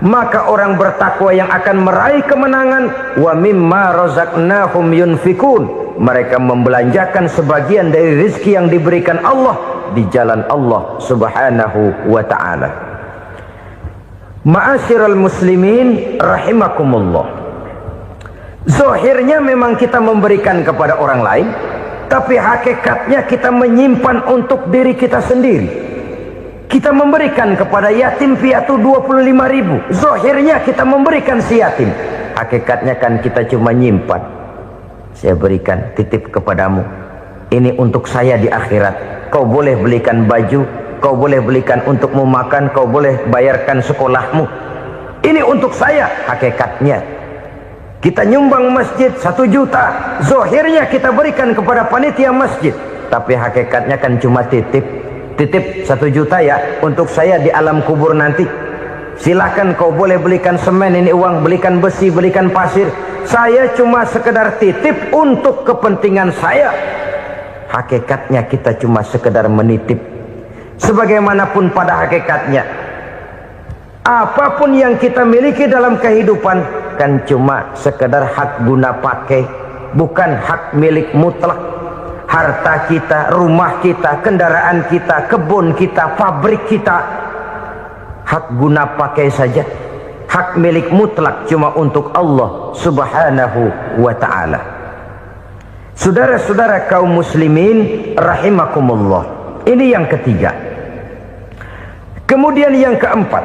Maka orang bertakwa yang akan meraih kemenangan, wa mimma razaqnahum yunfikun, mereka membelanjakan sebagian dari rezeki yang diberikan Allah di jalan Allah Subhanahu wa ta'ala. Ma'asyiral muslimin rahimakumullah, zahirnya memang kita memberikan kepada orang lain, tapi hakikatnya kita menyimpan untuk diri kita sendiri. Kita memberikan kepada yatim piatu 25.000. Zahirnya kita memberikan si yatim, hakikatnya kan kita cuma nyimpan. Saya berikan, titip kepadamu, ini untuk saya di akhirat. Kau boleh belikan baju, kau boleh belikan untukmu makan, kau boleh bayarkan sekolahmu. Ini untuk saya. Hakikatnya kita nyumbang masjid 1 juta, zahirnya kita berikan kepada panitia masjid, tapi hakikatnya kan cuma titip 1 juta ya, untuk saya di alam kubur nanti. Silahkan kau boleh belikan semen, ini uang, belikan besi, belikan pasir. Saya cuma sekedar titip untuk kepentingan saya. Hakikatnya kita cuma sekedar menitip. Sebagaimanapun pada hakikatnya, apapun yang kita miliki dalam kehidupan kan cuma sekedar hak guna pakai, bukan hak milik mutlak. Harta kita, rumah kita, kendaraan kita, kebun kita, pabrik kita, hak guna pakai saja. Hak milik mutlak cuma untuk Allah Subhanahu wa ta'ala. Saudara-saudara kaum muslimin rahimakumullah, ini yang ketiga. Kemudian yang keempat,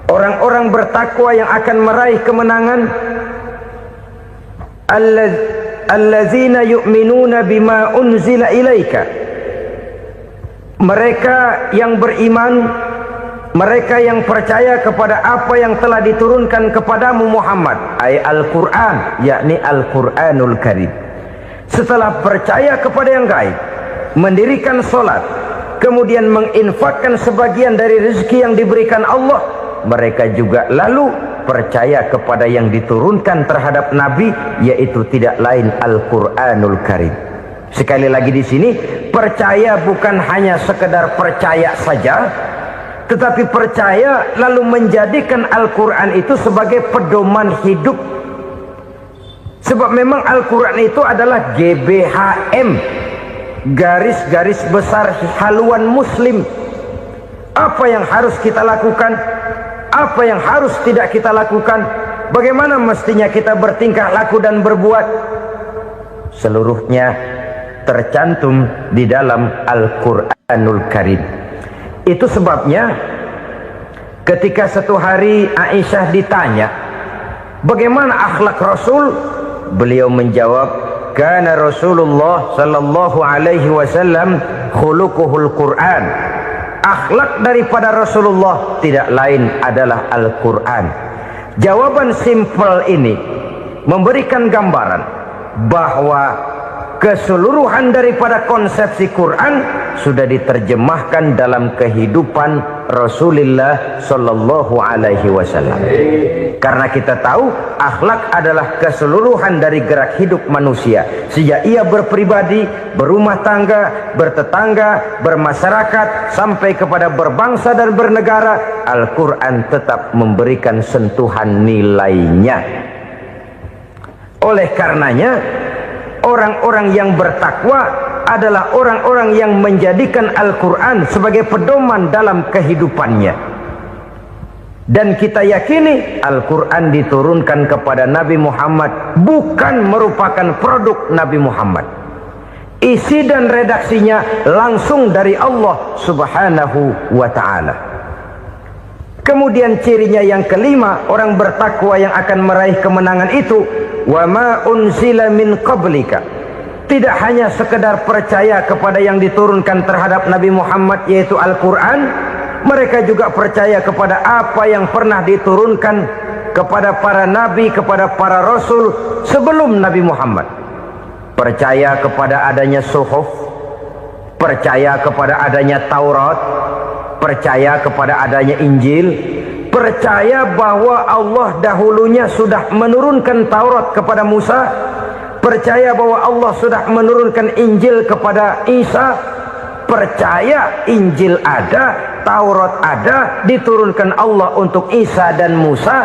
orang-orang bertakwa yang akan meraih kemenangan, allazina yu'minuna bima unzila ilaika, mereka yang beriman, mereka yang percaya kepada apa yang telah diturunkan kepadamu Muhammad, ay Al-Quran, yakni Al-Quranul Karim. Setelah percaya kepada yang gaib, mendirikan solat, kemudian menginfakkan sebagian dari rezeki yang diberikan Allah, mereka juga lalu percaya kepada yang diturunkan terhadap Nabi, yaitu tidak lain Al-Quranul Karim. Sekali lagi di sini, percaya bukan hanya sekedar percaya saja, tetapi percaya lalu menjadikan Al-Quran itu sebagai pedoman hidup. Sebab memang Al-Quran itu adalah GBHM, garis-garis besar haluan muslim. Apa yang harus kita lakukan, apa yang harus tidak kita lakukan, bagaimana mestinya kita bertingkah laku dan berbuat, seluruhnya tercantum di dalam Al-Quranul Karim. Itu sebabnya ketika satu hari Aisyah ditanya bagaimana akhlak Rasul, beliau menjawab, kana Rasulullah sallallahu alaihi wasallam khuluquhul Quran. Akhlak daripada Rasulullah tidak lain adalah Al-Quran. Jawaban simpel ini memberikan gambaran bahwa keseluruhan daripada konsepsi Quran sudah diterjemahkan dalam kehidupan Rasulullah sallallahu alaihi wasallam. Karena kita tahu akhlak adalah keseluruhan dari gerak hidup manusia. Sejak ia berpribadi, berumah tangga, bertetangga, bermasyarakat, sampai kepada berbangsa dan bernegara, Al-Quran tetap memberikan sentuhan nilainya. Oleh karenanya, orang-orang yang bertakwa adalah orang-orang yang menjadikan Al-Quran sebagai pedoman dalam kehidupannya. Dan kita yakini Al-Quran diturunkan kepada Nabi Muhammad bukan merupakan produk Nabi Muhammad. Isi dan redaksinya langsung dari Allah Subhanahu wa ta'ala. Kemudian cirinya yang kelima, orang bertakwa yang akan meraih kemenangan itu, wa ma unzila min qablika. Tidak hanya sekedar percaya kepada yang diturunkan terhadap Nabi Muhammad, yaitu Al-Quran, mereka juga percaya kepada apa yang pernah diturunkan kepada para nabi, kepada para rasul sebelum Nabi Muhammad. Percaya kepada adanya suhuf, percaya kepada adanya Taurat, percaya kepada adanya Injil, percaya bahwa Allah dahulunya sudah menurunkan Taurat kepada Musa, percaya bahwa Allah sudah menurunkan Injil kepada Isa, percaya Injil ada, Taurat ada, diturunkan Allah untuk Isa dan Musa,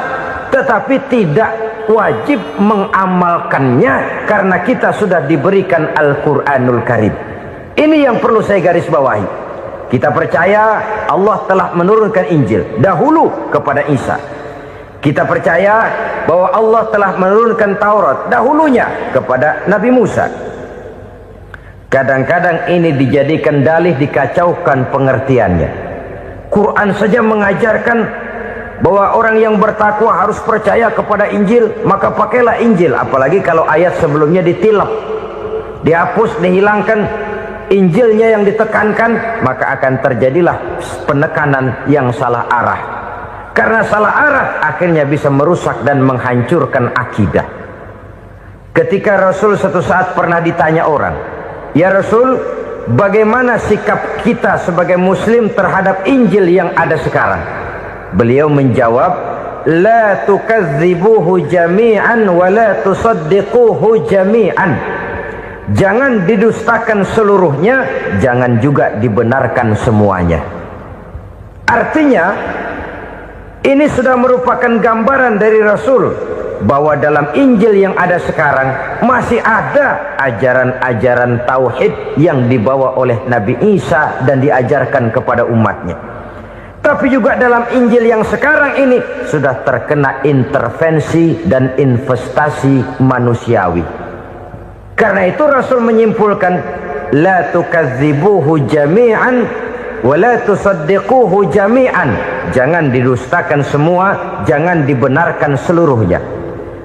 tetapi tidak wajib mengamalkannya karena kita sudah diberikan Al-Quranul Karim. Ini yang perlu saya garis bawahi. Kita percaya Allah telah menurunkan Injil dahulu kepada Isa. Kita percaya bahwa Allah telah menurunkan Taurat dahulunya kepada Nabi Musa. Kadang-kadang ini dijadikan dalih, dikacaukan pengertiannya. Quran saja mengajarkan bahwa orang yang bertakwa harus percaya kepada Injil, maka pakailah Injil. Apalagi kalau ayat sebelumnya ditilap, dihapus, dihilangkan, Injilnya yang ditekankan, maka akan terjadilah penekanan yang salah arah. Karena salah arah akhirnya bisa merusak dan menghancurkan akidah. Ketika Rasul suatu saat pernah ditanya orang, "Ya Rasul, bagaimana sikap kita sebagai muslim terhadap Injil yang ada sekarang?" Beliau menjawab, "La tukadzibuhu jami'an wa la tusaddiquhu jami'an." Jangan didustakan seluruhnya, jangan juga dibenarkan semuanya. Artinya, ini sudah merupakan gambaran dari Rasul bahwa dalam Injil yang ada sekarang masih ada ajaran-ajaran tauhid yang dibawa oleh Nabi Isa dan diajarkan kepada umatnya. Tapi juga dalam Injil yang sekarang ini sudah terkena intervensi dan investasi manusiawi. Karena itu Rasul menyimpulkan, la tukadzibuhu jami'an wa la tusaddiquhu jami'an. Jangan didustakan semua, jangan dibenarkan seluruhnya.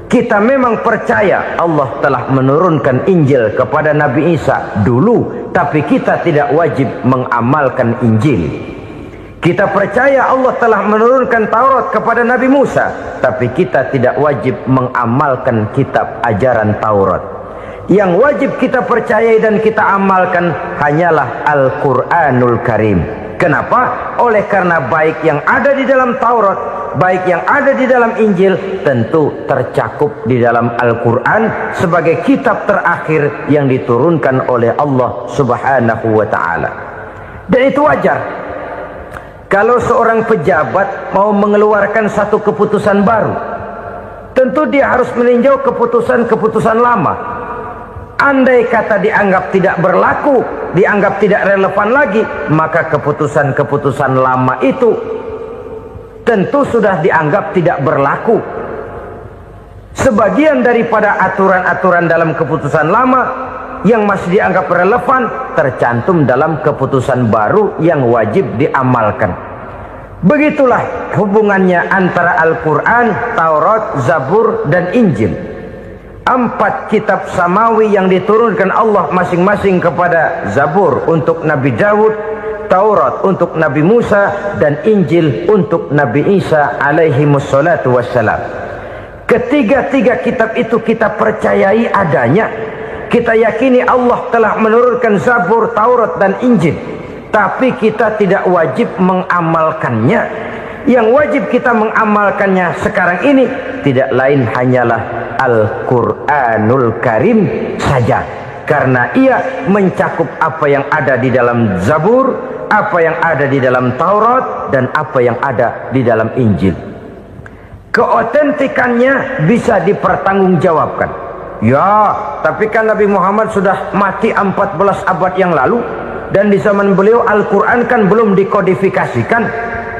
Kita memang percaya Allah telah menurunkan Injil kepada Nabi Isa dulu, tapi kita tidak wajib mengamalkan Injil. Kita percaya Allah telah menurunkan Taurat kepada Nabi Musa, tapi kita tidak wajib mengamalkan kitab ajaran Taurat. Yang wajib kita percayai dan kita amalkan hanyalah Al-Quranul Karim. Kenapa? Oleh karena baik yang ada di dalam Taurat, baik yang ada di dalam Injil, tentu tercakup di dalam Al-Quran sebagai kitab terakhir yang diturunkan oleh Allah Subhanahu wa Ta'ala. Dan itu wajar. Kalau seorang pejabat mau mengeluarkan satu keputusan baru, tentu dia harus meninjau keputusan-keputusan lama. Andai kata dianggap tidak berlaku, dianggap tidak relevan lagi, maka keputusan-keputusan lama itu tentu sudah dianggap tidak berlaku. Sebagian daripada aturan-aturan dalam keputusan lama yang masih dianggap relevan tercantum dalam keputusan baru yang wajib diamalkan. Begitulah hubungannya antara Al-Quran, Taurat, Zabur, dan Injil. 4 kitab samawi yang diturunkan Allah masing-masing kepada Zabur untuk Nabi Daud, Taurat untuk Nabi Musa, dan Injil untuk Nabi Isa alaihi wassalatu wassalam. Ketiga-tiga kitab itu kita percayai adanya. Kita yakini Allah telah menurunkan Zabur, Taurat, dan Injil, tapi kita tidak wajib mengamalkannya. Yang wajib kita mengamalkannya sekarang ini tidak lain hanyalah Al-Quranul Karim saja, karena ia mencakup apa yang ada di dalam Zabur, apa yang ada di dalam Taurat, dan apa yang ada di dalam Injil. Keotentikannya bisa dipertanggungjawabkan. Ya, tapi kan Nabi Muhammad sudah mati 14 abad yang lalu, dan di zaman beliau Al-Quran kan belum dikodifikasikan,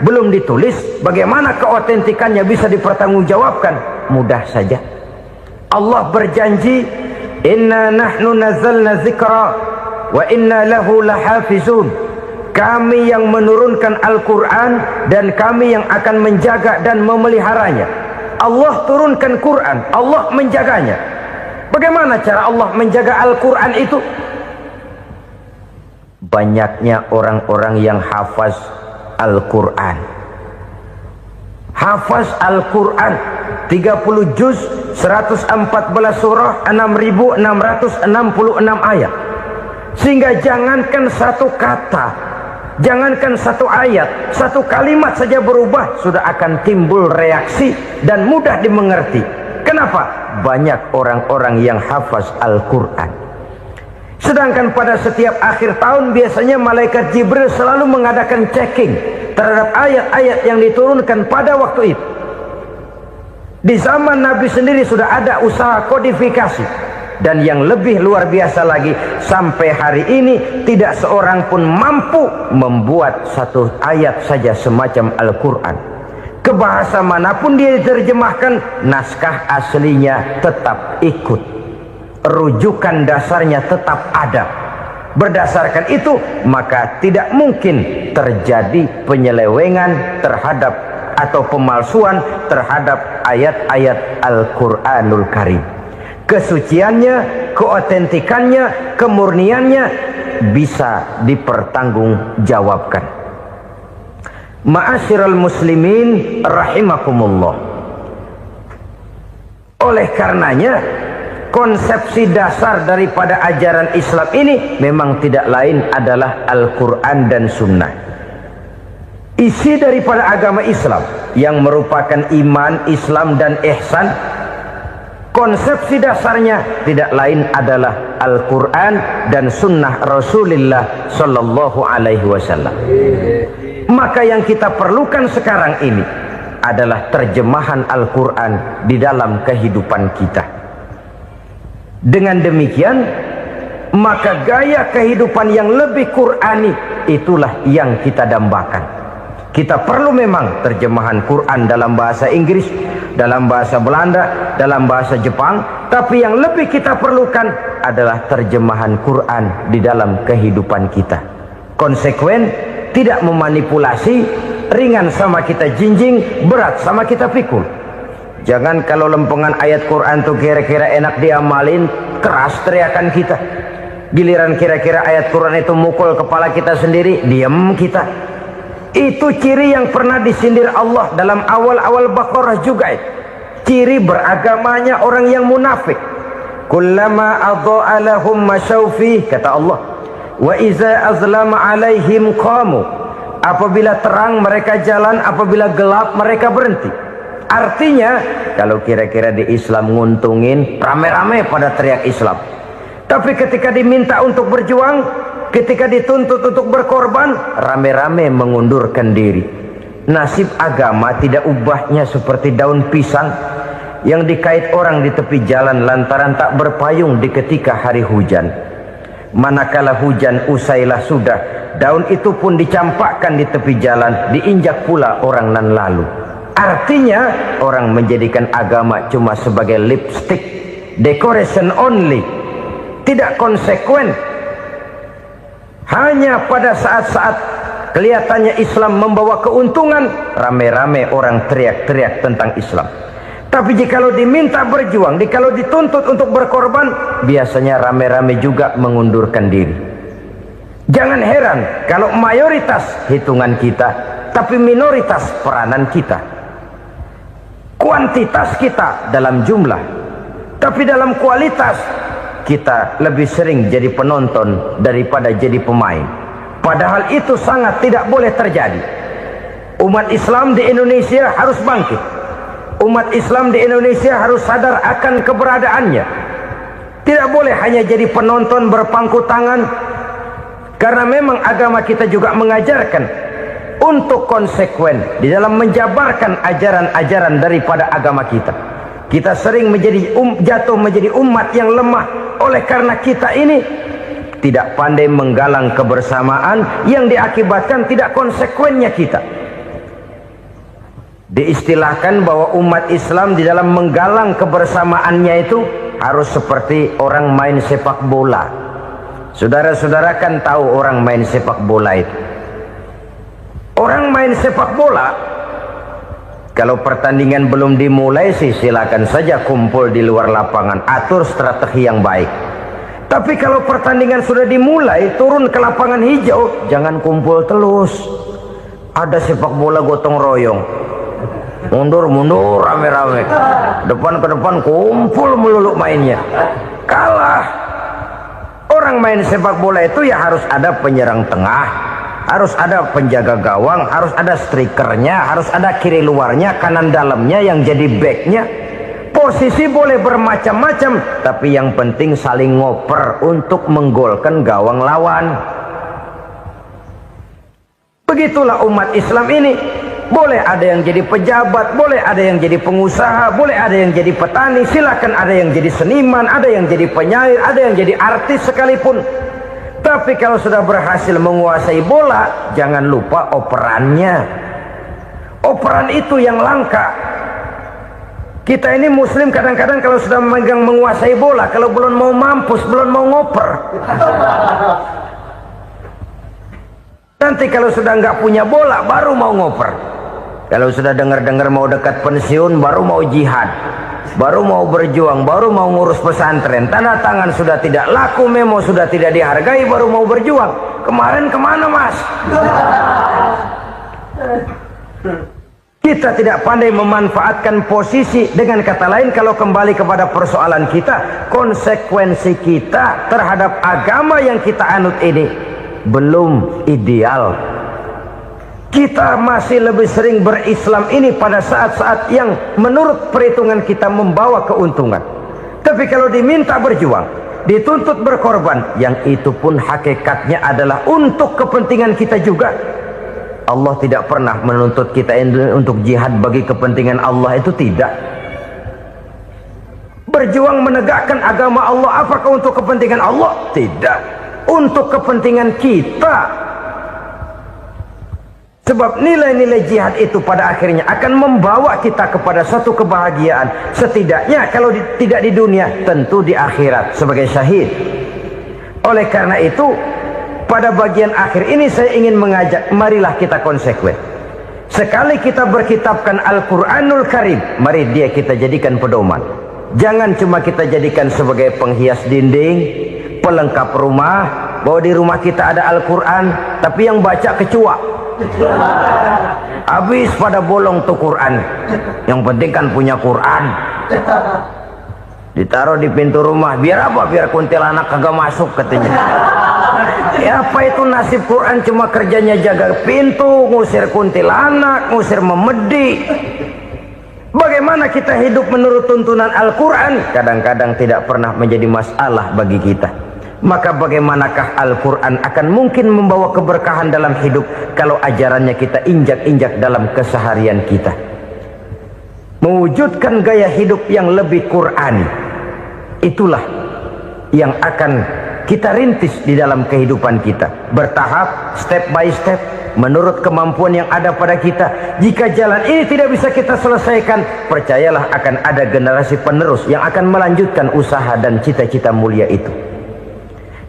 belum ditulis. Bagaimana keotentikannya bisa dipertanggungjawabkan? Mudah saja. Allah berjanji, "Inna nahnu nazzalna dzikra wa inna lahu lahafizun." Kami yang menurunkan Al-Quran dan kami yang akan menjaga dan memeliharanya. Allah turunkan Quran, Allah menjaganya. Bagaimana cara Allah menjaga Al-Quran itu? Banyaknya orang-orang yang hafaz Al-Quran. Hafaz Al-Quran 30 juz, 114 surah, 6.666 ayat. Sehingga jangankan satu kata, jangankan satu ayat, satu kalimat saja berubah sudah akan timbul reaksi dan mudah dimengerti. Kenapa? Banyak orang-orang yang hafaz Al-Quran. Sedangkan pada setiap akhir tahun biasanya malaikat Jibril selalu mengadakan checking terhadap ayat-ayat yang diturunkan pada waktu itu. Di zaman Nabi sendiri sudah ada usaha kodifikasi. Dan yang lebih luar biasa lagi, sampai hari ini tidak seorang pun mampu membuat satu ayat saja semacam Al-Quran. Ke bahasa manapun dia diterjemahkan, naskah aslinya tetap ikut, rujukan dasarnya tetap ada. Berdasarkan itu, maka tidak mungkin terjadi penyelewengan terhadap atau pemalsuan terhadap ayat-ayat Al-Quranul Karim. Kesuciannya, keotentikannya, kemurniannya bisa dipertanggungjawabkan. Ma'asyiral muslimin rahimakumullah. Oleh karenanya, konsepsi dasar daripada ajaran Islam ini memang tidak lain adalah Al-Quran dan Sunnah. Isi daripada agama Islam yang merupakan iman, Islam dan ihsan, konsepsi dasarnya tidak lain adalah Al-Quran dan Sunnah Rasulullah Sallallahu Alaihi Wasallam. Maka yang kita perlukan sekarang ini adalah terjemahan Al-Quran di dalam kehidupan kita. Dengan demikian, maka gaya kehidupan yang lebih Qurani itulah yang kita dambakan. Kita perlu memang terjemahan Quran dalam bahasa Inggris, dalam bahasa Belanda, dalam bahasa Jepang, tapi yang lebih kita perlukan adalah terjemahan Quran di dalam kehidupan kita. Konsekuen, tidak memanipulasi, ringan sama kita jinjing, berat sama kita pikul. Jangan kalau lempengan ayat Quran tuh kira-kira enak diamalin, keras teriakan kita. Giliran kira-kira ayat Quran itu mukul kepala kita sendiri, diam kita. Itu ciri yang pernah disindir Allah dalam awal-awal Baqarah juga. Ciri beragamanya orang yang munafik. Kullama adha'a lahum masyawfi, kata Allah, wa iza azlama alaihim qamu. Apabila terang mereka jalan, apabila gelap mereka berhenti. Artinya, kalau kira-kira di Islam nguntungin, rame-rame pada teriak Islam. Tapi ketika diminta untuk berjuang, ketika dituntut untuk berkorban, rame-rame mengundurkan diri. Nasib agama tidak ubahnya seperti daun pisang yang dikait orang di tepi jalan lantaran tak berpayung di ketika hari hujan. Manakala hujan usailah sudah, daun itu pun dicampakkan di tepi jalan, diinjak pula orang nan lalu. Artinya, orang menjadikan agama cuma sebagai lipstick, decoration only, tidak konsekuen. Hanya pada saat-saat kelihatannya Islam membawa keuntungan, rame-rame orang teriak-teriak tentang Islam. Tapi jikalau diminta berjuang, jikalau dituntut untuk berkorban, biasanya rame-rame juga mengundurkan diri. Jangan heran kalau mayoritas hitungan kita, tapi minoritas peranan kita. Kuantitas kita dalam jumlah, tapi dalam kualitas kita lebih sering jadi penonton daripada jadi pemain. Padahal itu sangat tidak boleh terjadi. Umat Islam di Indonesia harus bangkit. Umat Islam di Indonesia harus sadar akan keberadaannya. Tidak boleh hanya jadi penonton berpangku tangan. Karena memang agama kita juga mengajarkan untuk konsekuen di dalam menjabarkan ajaran-ajaran daripada agama kita. Kita sering jatuh menjadi umat yang lemah oleh karena kita ini tidak pandai menggalang kebersamaan yang diakibatkan tidak konsekuennya kita. Diistilahkan bahwa umat Islam di dalam menggalang kebersamaannya itu harus seperti orang main sepak bola. Saudara-saudara kan tahu orang main sepak bola itu. Orang main sepak bola, kalau pertandingan belum dimulai sih silakan saja kumpul di luar lapangan, atur strategi yang baik. Tapi kalau pertandingan sudah dimulai, turun ke lapangan hijau, jangan kumpul terus. Ada sepak bola gotong royong, mundur-mundur rame-rame, depan ke depan kumpul melulu mainnya. Kalah. Orang main sepak bola itu ya harus ada penyerang tengah, harus ada penjaga gawang, harus ada strikernya, harus ada kiri luarnya, kanan dalamnya yang jadi backnya. Posisi boleh bermacam-macam, tapi yang penting saling ngoper untuk menggolkan gawang lawan. Begitulah umat Islam ini. Boleh ada yang jadi pejabat, boleh ada yang jadi pengusaha, boleh ada yang jadi petani, silakan ada yang jadi seniman, ada yang jadi penyair, ada yang jadi artis sekalipun. Tapi kalau sudah berhasil menguasai bola, jangan lupa operannya. Operan itu yang langka. Kita ini muslim kadang-kadang kalau sudah memegang menguasai bola, kalau belum mau mampus, belum mau ngoper. Nanti kalau sudah nggak punya bola, baru mau ngoper. Kalau sudah dengar-dengar mau dekat pensiun, baru mau jihad, baru mau berjuang, baru mau ngurus pesantren. Tanda tangan sudah tidak laku, memo sudah tidak dihargai, baru mau berjuang. Kemarin kemana, Mas? Kita tidak pandai memanfaatkan posisi. Dengan kata lain, kalau kembali kepada persoalan kita, konsekuensi kita terhadap agama yang kita anut ini belum ideal. Kita masih lebih sering berislam ini pada saat-saat yang menurut perhitungan kita membawa keuntungan. Tapi kalau diminta berjuang, dituntut berkorban, yang itu pun hakikatnya adalah untuk kepentingan kita juga. Allah tidak pernah menuntut kita untuk jihad bagi kepentingan Allah, itu tidak. Berjuang menegakkan agama Allah, apakah untuk kepentingan Allah? Tidak. Untuk kepentingan kita. Sebab nilai-nilai jihad itu pada akhirnya akan membawa kita kepada satu kebahagiaan. Setidaknya kalau tidak di dunia, tentu di akhirat sebagai syahid. Oleh karena itu, pada bagian akhir ini saya ingin mengajak, marilah kita konsekuen. Sekali kita berkitabkan Al-Quranul Karim, mari dia kita jadikan pedoman. Jangan cuma kita jadikan sebagai penghias dinding, pelengkap rumah, bahwa di rumah kita ada Al-Quran, tapi yang baca kecoa. Habis pada bolong tuh Quran. Yang penting kan punya Quran. Ditaruh di pintu rumah. Biar apa? Biar kuntilanak kagak masuk katanya. Ya apa itu nasib Quran, cuma kerjanya jaga pintu, ngusir kuntilanak, ngusir memedi. Bagaimana kita hidup menurut tuntunan Al-Quran? Kadang-kadang tidak pernah menjadi masalah bagi kita. Maka bagaimanakah Al-Quran akan mungkin membawa keberkahan dalam hidup kalau ajarannya kita injak-injak dalam keseharian kita? Mewujudkan gaya hidup yang lebih Qurani, itulah yang akan kita rintis di dalam kehidupan kita. Bertahap, step by step, menurut kemampuan yang ada pada kita. Jika jalan ini tidak bisa kita selesaikan, percayalah akan ada generasi penerus yang akan melanjutkan usaha dan cita-cita mulia itu.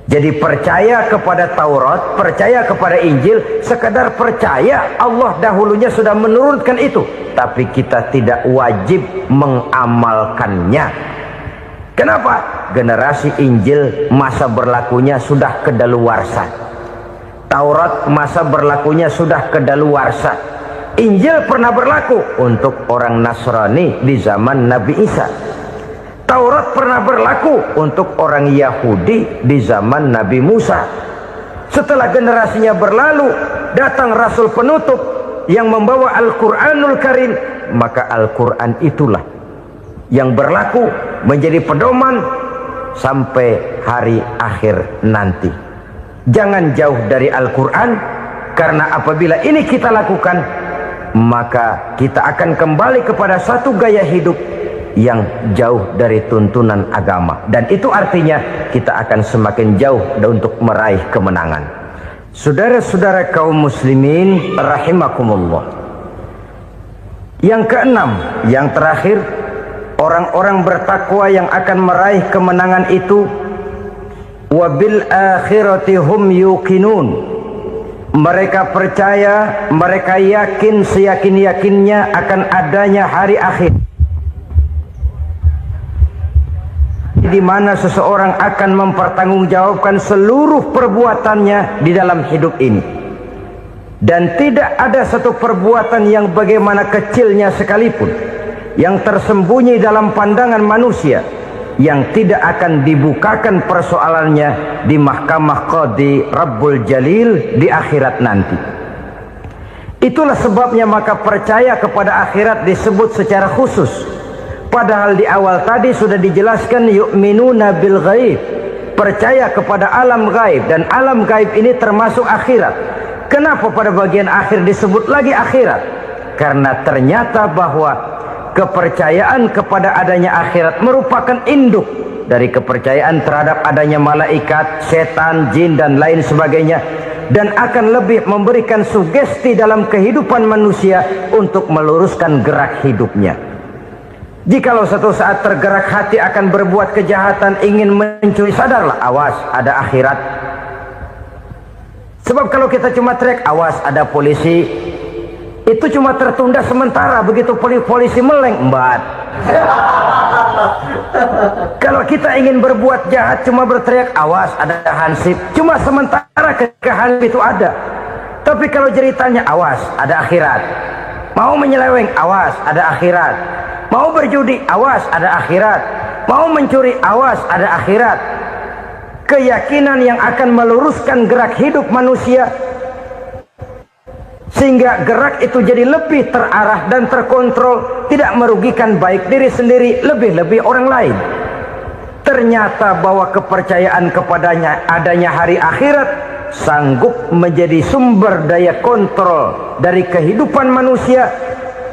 Jadi percaya kepada Taurat, percaya kepada Injil, sekedar percaya Allah dahulunya sudah menurunkan itu, tapi kita tidak wajib mengamalkannya. Kenapa? Generasi Injil masa berlakunya sudah kedaluarsa. Taurat masa berlakunya sudah kedaluarsa. Injil pernah berlaku untuk orang Nasrani di zaman Nabi Isa. Taurat pernah berlaku untuk orang Yahudi di zaman Nabi Musa. Setelah generasinya berlalu, datang Rasul penutup yang membawa Al-Quranul Karim. Maka Al-Quran itulah yang berlaku menjadi pedoman sampai hari akhir nanti. Jangan jauh dari Al-Quran, karena apabila ini kita lakukan, maka kita akan kembali kepada satu gaya hidup yang jauh dari tuntunan agama, dan itu artinya kita akan semakin jauh untuk meraih kemenangan. Saudara-saudara kaum muslimin rahimakumullah. Yang keenam, yang terakhir, orang-orang bertakwa yang akan meraih kemenangan itu wabil akhirati hum yuqinun. Mereka percaya, mereka yakin seyakin-yakinnya akan adanya hari akhir, di mana seseorang akan mempertanggungjawabkan seluruh perbuatannya di dalam hidup ini, dan tidak ada satu perbuatan yang bagaimana kecilnya sekalipun yang tersembunyi dalam pandangan manusia yang tidak akan dibukakan persoalannya di mahkamah Qadi Rabbul Jalil di akhirat nanti. Itulah sebabnya maka percaya kepada akhirat disebut secara khusus. Padahal di awal tadi sudah dijelaskan yu'minuna bil ghaib, percaya kepada alam gaib, dan alam gaib ini termasuk akhirat. Kenapa pada bagian akhir disebut lagi akhirat? Karena ternyata bahwa kepercayaan kepada adanya akhirat merupakan induk dari kepercayaan terhadap adanya malaikat, setan, jin dan lain sebagainya, dan akan lebih memberikan sugesti dalam kehidupan manusia untuk meluruskan gerak hidupnya. Jikalau satu saat tergerak hati akan berbuat kejahatan, ingin mencuri, sadarlah, awas ada akhirat. Sebab kalau kita cuma teriak awas ada polisi, itu cuma tertunda sementara. Begitu polisi meleng, embat. Kalau kita ingin berbuat jahat cuma berteriak awas ada hansip, cuma sementara ketika hansip itu ada. Tapi kalau ceritanya awas ada akhirat, mau menyeleweng awas ada akhirat, mau berjudi awas ada akhirat, mau mencuri awas ada akhirat. Keyakinan yang akan meluruskan gerak hidup manusia sehingga gerak itu jadi lebih terarah dan terkontrol, tidak merugikan baik diri sendiri, lebih-lebih orang lain. Ternyata bahwa kepercayaan kepadanya adanya hari akhirat sanggup menjadi sumber daya kontrol dari kehidupan manusia,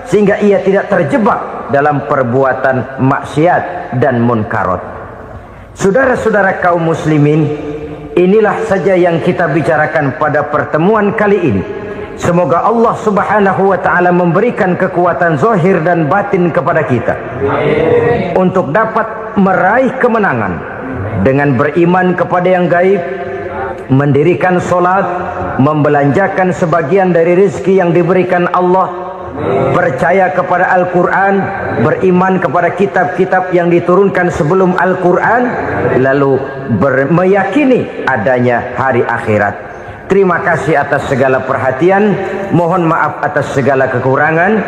sehingga ia tidak terjebak dalam perbuatan maksiat dan munkarat. Saudara-saudara kaum muslimin, inilah saja yang kita bicarakan pada pertemuan kali ini. Semoga Allah subhanahu wa ta'ala memberikan kekuatan zahir dan batin kepada kita untuk dapat meraih kemenangan dengan beriman kepada yang gaib, mendirikan solat, membelanjakan sebagian dari rezeki yang diberikan Allah, percaya kepada Al-Quran, beriman kepada kitab-kitab yang diturunkan sebelum Al-Quran, lalu meyakini adanya hari akhirat. Terima kasih atas segala perhatian, mohon maaf atas segala kekurangan.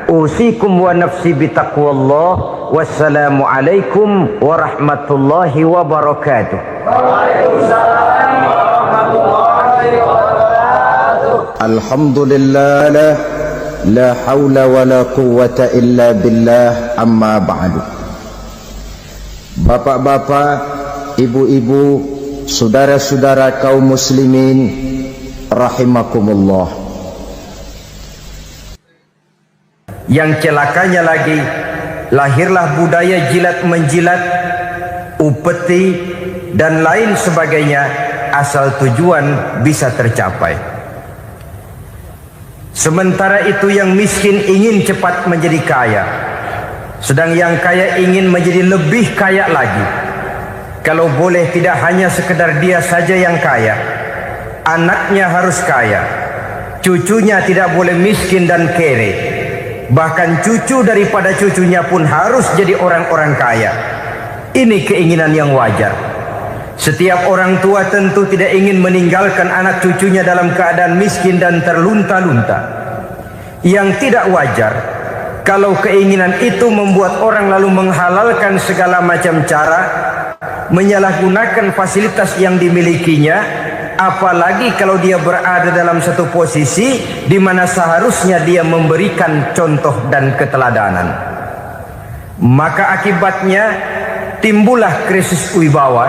Usikum wa nafsi bitaqwallah. Wassalamu alaikum warahmatullahi wabarakatuh. Waalaikumsalam warahmatullahi wabarakatuh. Alhamdulillah, la hawla wa la quwwata illa billah, amma ba'du. Bapak-bapak, ibu-ibu, saudara-saudara kaum muslimin rahimakumullah. Yang celakanya lagi, lahirlah budaya jilat menjilat, upeti dan lain sebagainya asal tujuan bisa tercapai. Sementara itu yang miskin ingin cepat menjadi kaya, sedang yang kaya ingin menjadi lebih kaya lagi. Kalau boleh tidak hanya sekedar dia saja yang kaya, anaknya harus kaya, cucunya tidak boleh miskin dan kere, bahkan cucu daripada cucunya pun harus jadi orang-orang kaya. Ini keinginan yang wajar. Setiap orang tua tentu tidak ingin meninggalkan anak cucunya dalam keadaan miskin dan terlunta-lunta. Yang tidak wajar kalau keinginan itu membuat orang lalu menghalalkan segala macam cara, menyalahgunakan fasilitas yang dimilikinya, apalagi kalau dia berada dalam satu posisi di mana seharusnya dia memberikan contoh dan keteladanan. Maka akibatnya timbullah krisis wibawa,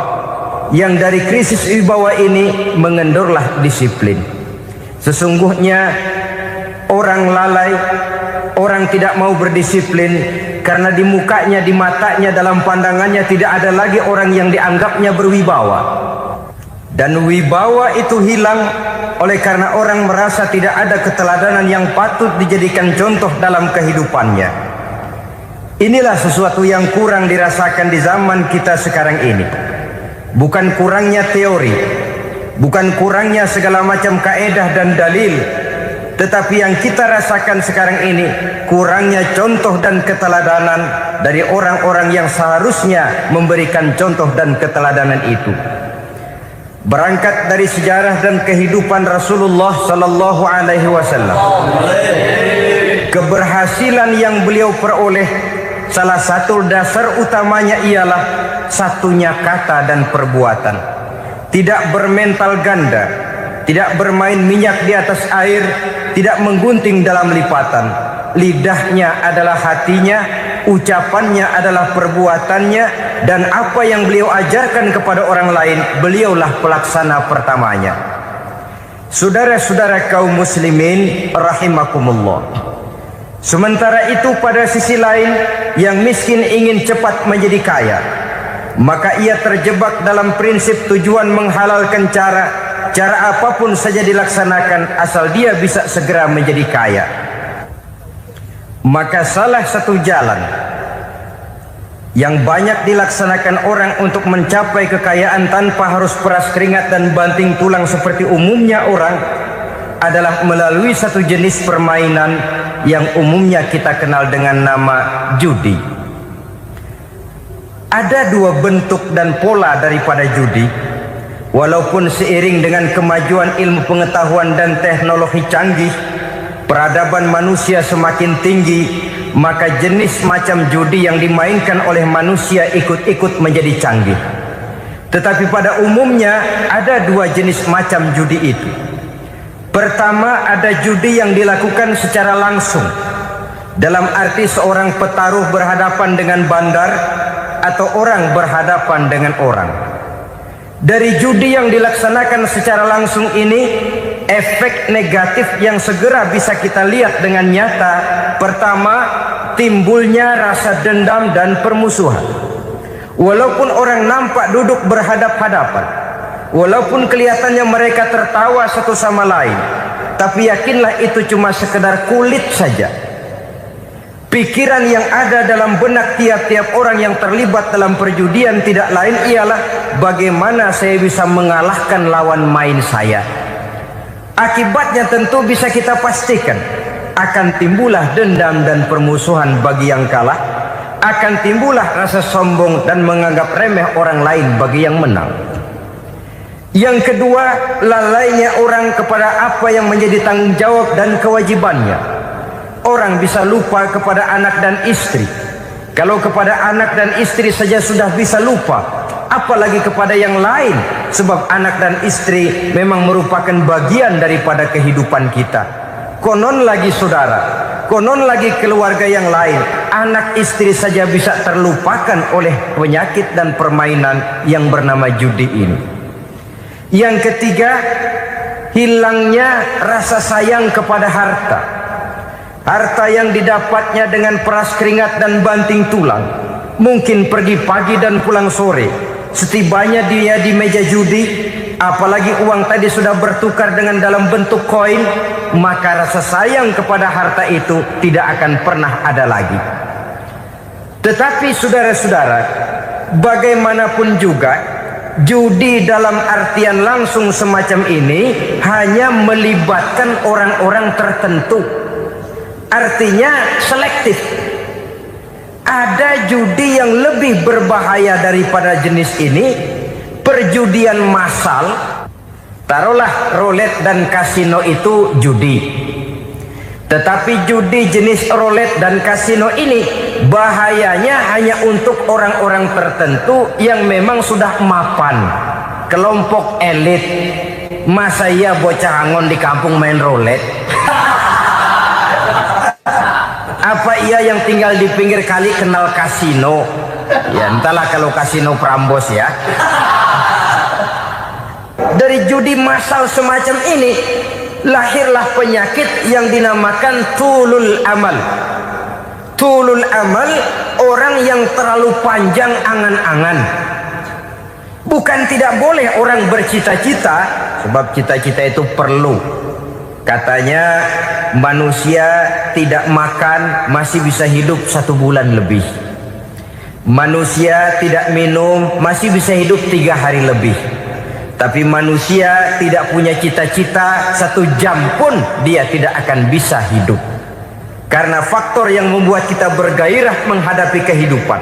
yang dari krisis wibawa ini mengendorlah disiplin. Sesungguhnya orang lalai, orang tidak mau berdisiplin karena di mukanya, di matanya, dalam pandangannya tidak ada lagi orang yang dianggapnya berwibawa. Dan wibawa itu hilang oleh karena orang merasa tidak ada keteladanan yang patut dijadikan contoh dalam kehidupannya. Inilah sesuatu yang kurang dirasakan di zaman kita sekarang ini. Bukan kurangnya teori, bukan kurangnya segala macam kaedah dan dalil, tetapi yang kita rasakan sekarang ini kurangnya contoh dan keteladanan dari orang-orang yang seharusnya memberikan contoh dan keteladanan itu. Berangkat dari sejarah dan kehidupan Rasulullah sallallahu alaihi wasallam, keberhasilan yang beliau peroleh, salah satu dasar utamanya ialah satunya kata dan perbuatan. Tidak bermental ganda, tidak bermain minyak di atas air, tidak menggunting dalam lipatan. Lidahnya adalah hatinya, ucapannya adalah perbuatannya, dan apa yang beliau ajarkan kepada orang lain, beliaulah pelaksana pertamanya. Saudara-saudara kaum muslimin rahimakumullah. Sementara itu pada sisi lain, yang miskin ingin cepat menjadi kaya, maka ia terjebak dalam prinsip tujuan menghalalkan cara apapun saja dilaksanakan asal dia bisa segera menjadi kaya. Maka salah satu jalan yang banyak dilaksanakan orang untuk mencapai kekayaan tanpa harus peras keringat dan banting tulang seperti umumnya orang adalah melalui satu jenis permainan yang umumnya kita kenal dengan nama judi. Ada dua bentuk dan pola daripada judi. Walaupun seiring dengan kemajuan ilmu pengetahuan dan teknologi canggih, peradaban manusia semakin tinggi, maka jenis macam judi yang dimainkan oleh manusia ikut-ikut menjadi canggih. Tetapi pada umumnya ada dua jenis macam judi itu. Pertama, ada judi yang dilakukan secara langsung, dalam arti seorang petaruh berhadapan dengan bandar atau orang berhadapan dengan orang. Dari judi yang dilaksanakan secara langsung ini, efek negatif yang segera bisa kita lihat dengan nyata. Pertama, timbulnya rasa dendam dan permusuhan. Walaupun orang nampak duduk berhadap-hadapan, walaupun kelihatannya mereka tertawa satu sama lain, tapi yakinlah itu cuma sekedar kulit saja. Pikiran yang ada dalam benak tiap-tiap orang yang terlibat dalam perjudian tidak lain ialah bagaimana saya bisa mengalahkan lawan main saya. Akibatnya tentu bisa kita pastikan akan timbullah dendam dan permusuhan bagi yang kalah, akan timbullah rasa sombong dan menganggap remeh orang lain bagi yang menang. Yang kedua, lalainya orang kepada apa yang menjadi tanggung jawab dan kewajibannya. Orang bisa lupa kepada anak dan istri. Kalau kepada anak dan istri saja sudah bisa lupa, apalagi kepada yang lain. Sebab anak dan istri memang merupakan bagian daripada kehidupan kita. Konon lagi saudara, konon lagi keluarga yang lain, anak istri saja bisa terlupakan oleh penyakit dan permainan yang bernama judi ini. Yang ketiga, hilangnya rasa sayang kepada harta. Harta yang didapatnya dengan peras keringat dan banting tulang. Mungkin pergi pagi dan pulang sore. Setibanya dia di meja judi, apalagi uang tadi sudah bertukar dengan dalam bentuk koin, maka rasa sayang kepada harta itu tidak akan pernah ada lagi. Tetapi saudara-saudara, bagaimanapun juga, judi dalam artian langsung semacam ini hanya melibatkan orang-orang tertentu. Artinya selektif. Ada judi yang lebih berbahaya daripada jenis ini, perjudian massal. Taruhlah roulette dan kasino itu judi. Tetapi judi jenis roulette dan kasino ini bahayanya hanya untuk orang-orang tertentu yang memang sudah mapan, kelompok elit. Masa iya bocah angon di kampung main roulette? Apa ia yang tinggal di pinggir kali kenal kasino? Ya entahlah kalau kasino Prambos ya. Dari judi massal semacam ini lahirlah penyakit yang dinamakan tulul amal. Tulul amal, orang yang terlalu panjang angan-angan. Bukan tidak boleh orang bercita-cita, sebab cita-cita itu perlu. Katanya manusia tidak makan masih bisa hidup 1 bulan lebih. Manusia tidak minum masih bisa hidup 3 hari lebih. Tapi manusia tidak punya cita-cita 1 jam pun dia tidak akan bisa hidup. Karena faktor yang membuat kita bergairah menghadapi kehidupan,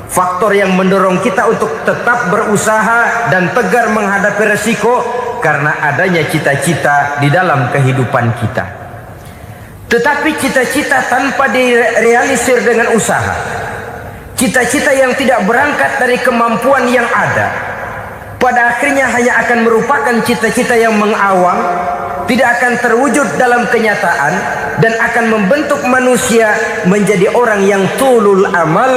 faktor yang mendorong kita untuk tetap berusaha dan tegar menghadapi resiko, karena adanya cita-cita di dalam kehidupan kita. Tetapi cita-cita tanpa direalisir dengan usaha, cita-cita yang tidak berangkat dari kemampuan yang ada, pada akhirnya hanya akan merupakan cita-cita yang mengawang, tidak akan terwujud dalam kenyataan dan akan membentuk manusia menjadi orang yang tulul amal,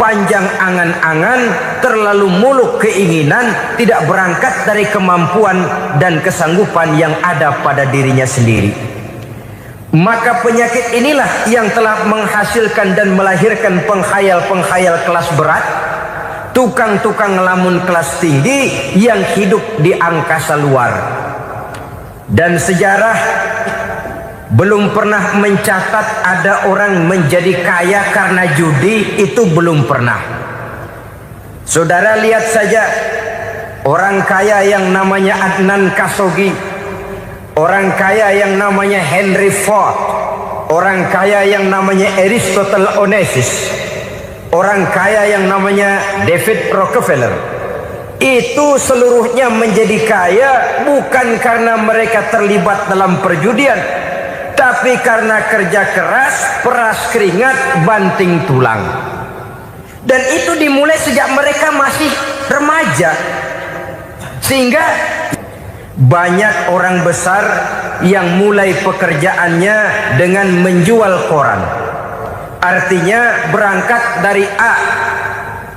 panjang angan-angan, terlalu muluk keinginan, tidak berangkat dari kemampuan dan kesanggupan yang ada pada dirinya sendiri. Maka penyakit inilah yang telah menghasilkan dan melahirkan penghayal-penghayal kelas berat, tukang-tukang ngelamun kelas tinggi yang hidup di angkasa luar. Dan sejarah belum pernah mencatat ada orang menjadi kaya karena judi, itu belum pernah. Saudara lihat saja orang kaya yang namanya Adnan Khashoggi, orang kaya yang namanya Henry Ford, orang kaya yang namanya Aristotle Onassis, orang kaya yang namanya David Rockefeller. Itu seluruhnya menjadi kaya bukan karena mereka terlibat dalam perjudian, tapi karena kerja keras, peras keringat, banting tulang. Dan itu dimulai sejak mereka masih remaja. Sehingga banyak orang besar yang mulai pekerjaannya dengan menjual koran. Artinya berangkat dari A.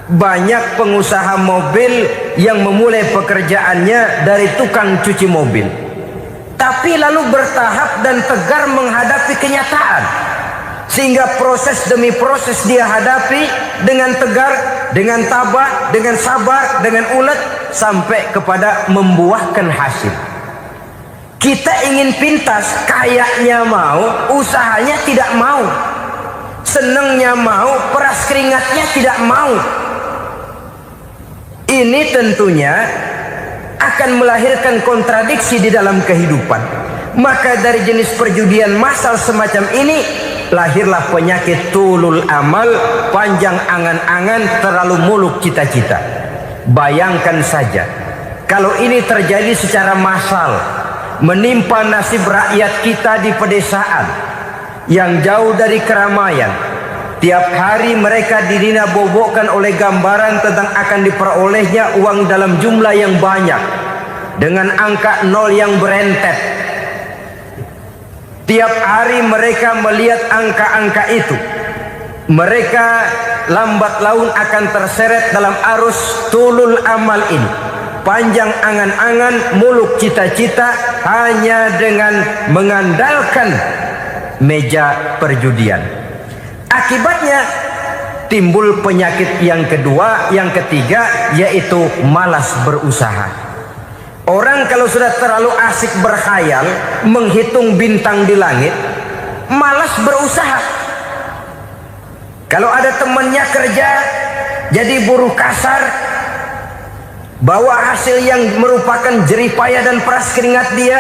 Banyak pengusaha mobil yang memulai pekerjaannya dari tukang cuci mobil, tapi lalu bertahap dan tegar menghadapi kenyataan, sehingga proses demi proses dia hadapi dengan tegar, dengan tabah, dengan sabar, dengan ulet, sampai kepada membuahkan hasil. Kita ingin pintas, kayaknya mau, usahanya tidak mau, senangnya mau, peras keringatnya tidak mau. Ini tentunya akan melahirkan kontradiksi di dalam kehidupan. Maka dari jenis perjudian massal semacam ini lahirlah penyakit tulul amal, panjang angan-angan, terlalu muluk cita-cita. Bayangkan saja kalau ini terjadi secara massal, menimpa nasib rakyat kita di pedesaan yang jauh dari keramaian. Tiap hari mereka didina-bobokkan oleh gambaran tentang akan diperolehnya uang dalam jumlah yang banyak dengan angka nol yang berentet. Tiap hari mereka melihat angka-angka itu. Mereka lambat laun akan terseret dalam arus tulul amal ini. Panjang angan-angan, muluk cita-cita, hanya dengan mengandalkan meja perjudian. Akibatnya timbul penyakit yang kedua, yang ketiga, yaitu malas berusaha. Orang kalau sudah terlalu asik berkhayal, menghitung bintang di langit, malas berusaha. Kalau ada temannya kerja jadi buruh kasar, bawa hasil yang merupakan jeripaya dan peras keringat dia,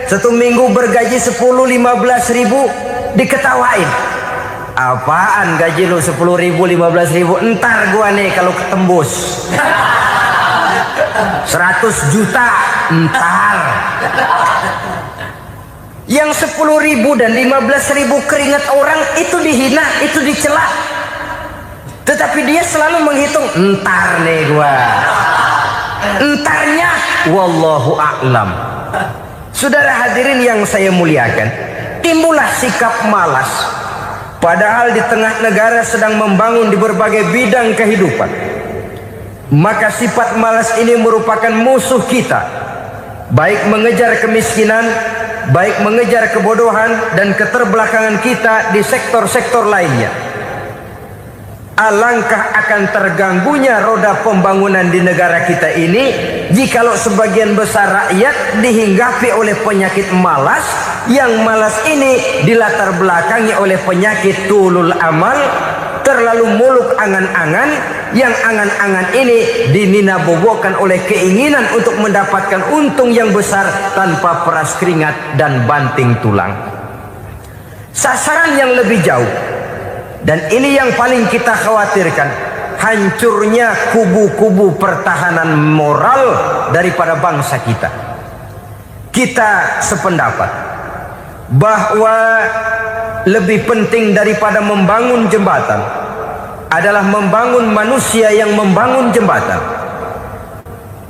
1 minggu bergaji 10-15 ribu, diketawain. Apaan gaji lu 10 ribu, 15 ribu? Entar gua nih kalau ketembus 100 juta, entar. Yang 10 ribu dan 15 ribu keringat orang itu dihina, itu dicela. Tetapi dia selalu menghitung, entar nih gua. Entarnya wallahu a'lam. Saudara hadirin yang saya muliakan, timbullah sikap malas. Padahal di tengah negara sedang membangun di berbagai bidang kehidupan. Maka sifat malas ini merupakan musuh kita, baik mengejar kemiskinan, baik mengejar kebodohan dan keterbelakangan kita di sektor-sektor lainnya. Alangkah akan terganggunya roda pembangunan di negara kita ini jikalau sebagian besar rakyat dihinggapi oleh penyakit malas, yang malas ini dilatar belakangi oleh penyakit tulul amal, terlalu muluk angan-angan, yang angan-angan ini dinina-bobokkan oleh keinginan untuk mendapatkan untung yang besar tanpa peras keringat dan banting tulang. Sasaran yang lebih jauh, dan ini yang paling kita khawatirkan, hancurnya kubu-kubu pertahanan moral daripada bangsa kita. Kita sependapat bahwa lebih penting daripada membangun jembatan adalah membangun manusia yang membangun jembatan.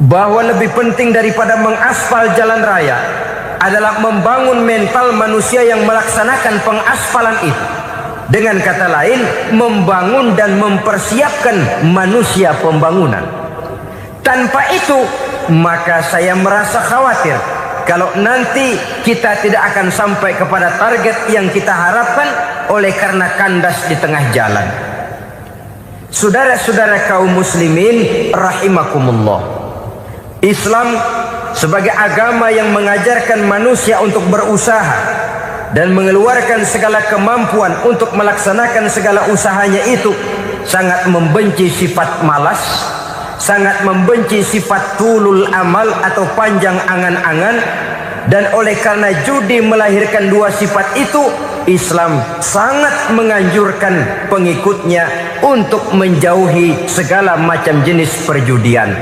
Bahwa lebih penting daripada mengaspal jalan raya adalah membangun mental manusia yang melaksanakan pengaspalan itu. Dengan kata lain, membangun dan mempersiapkan manusia pembangunan. Tanpa itu, maka saya merasa khawatir kalau nanti kita tidak akan sampai kepada target yang kita harapkan oleh karena kandas di tengah jalan. Saudara-saudara kaum muslimin rahimakumullah, Islam sebagai agama yang mengajarkan manusia untuk berusaha dan mengeluarkan segala kemampuan untuk melaksanakan segala usahanya itu, sangat membenci sifat malas, sangat membenci sifat tulul amal atau panjang angan-angan. Dan oleh karena judi melahirkan dua sifat itu, Islam sangat menganjurkan pengikutnya untuk menjauhi segala macam jenis perjudian,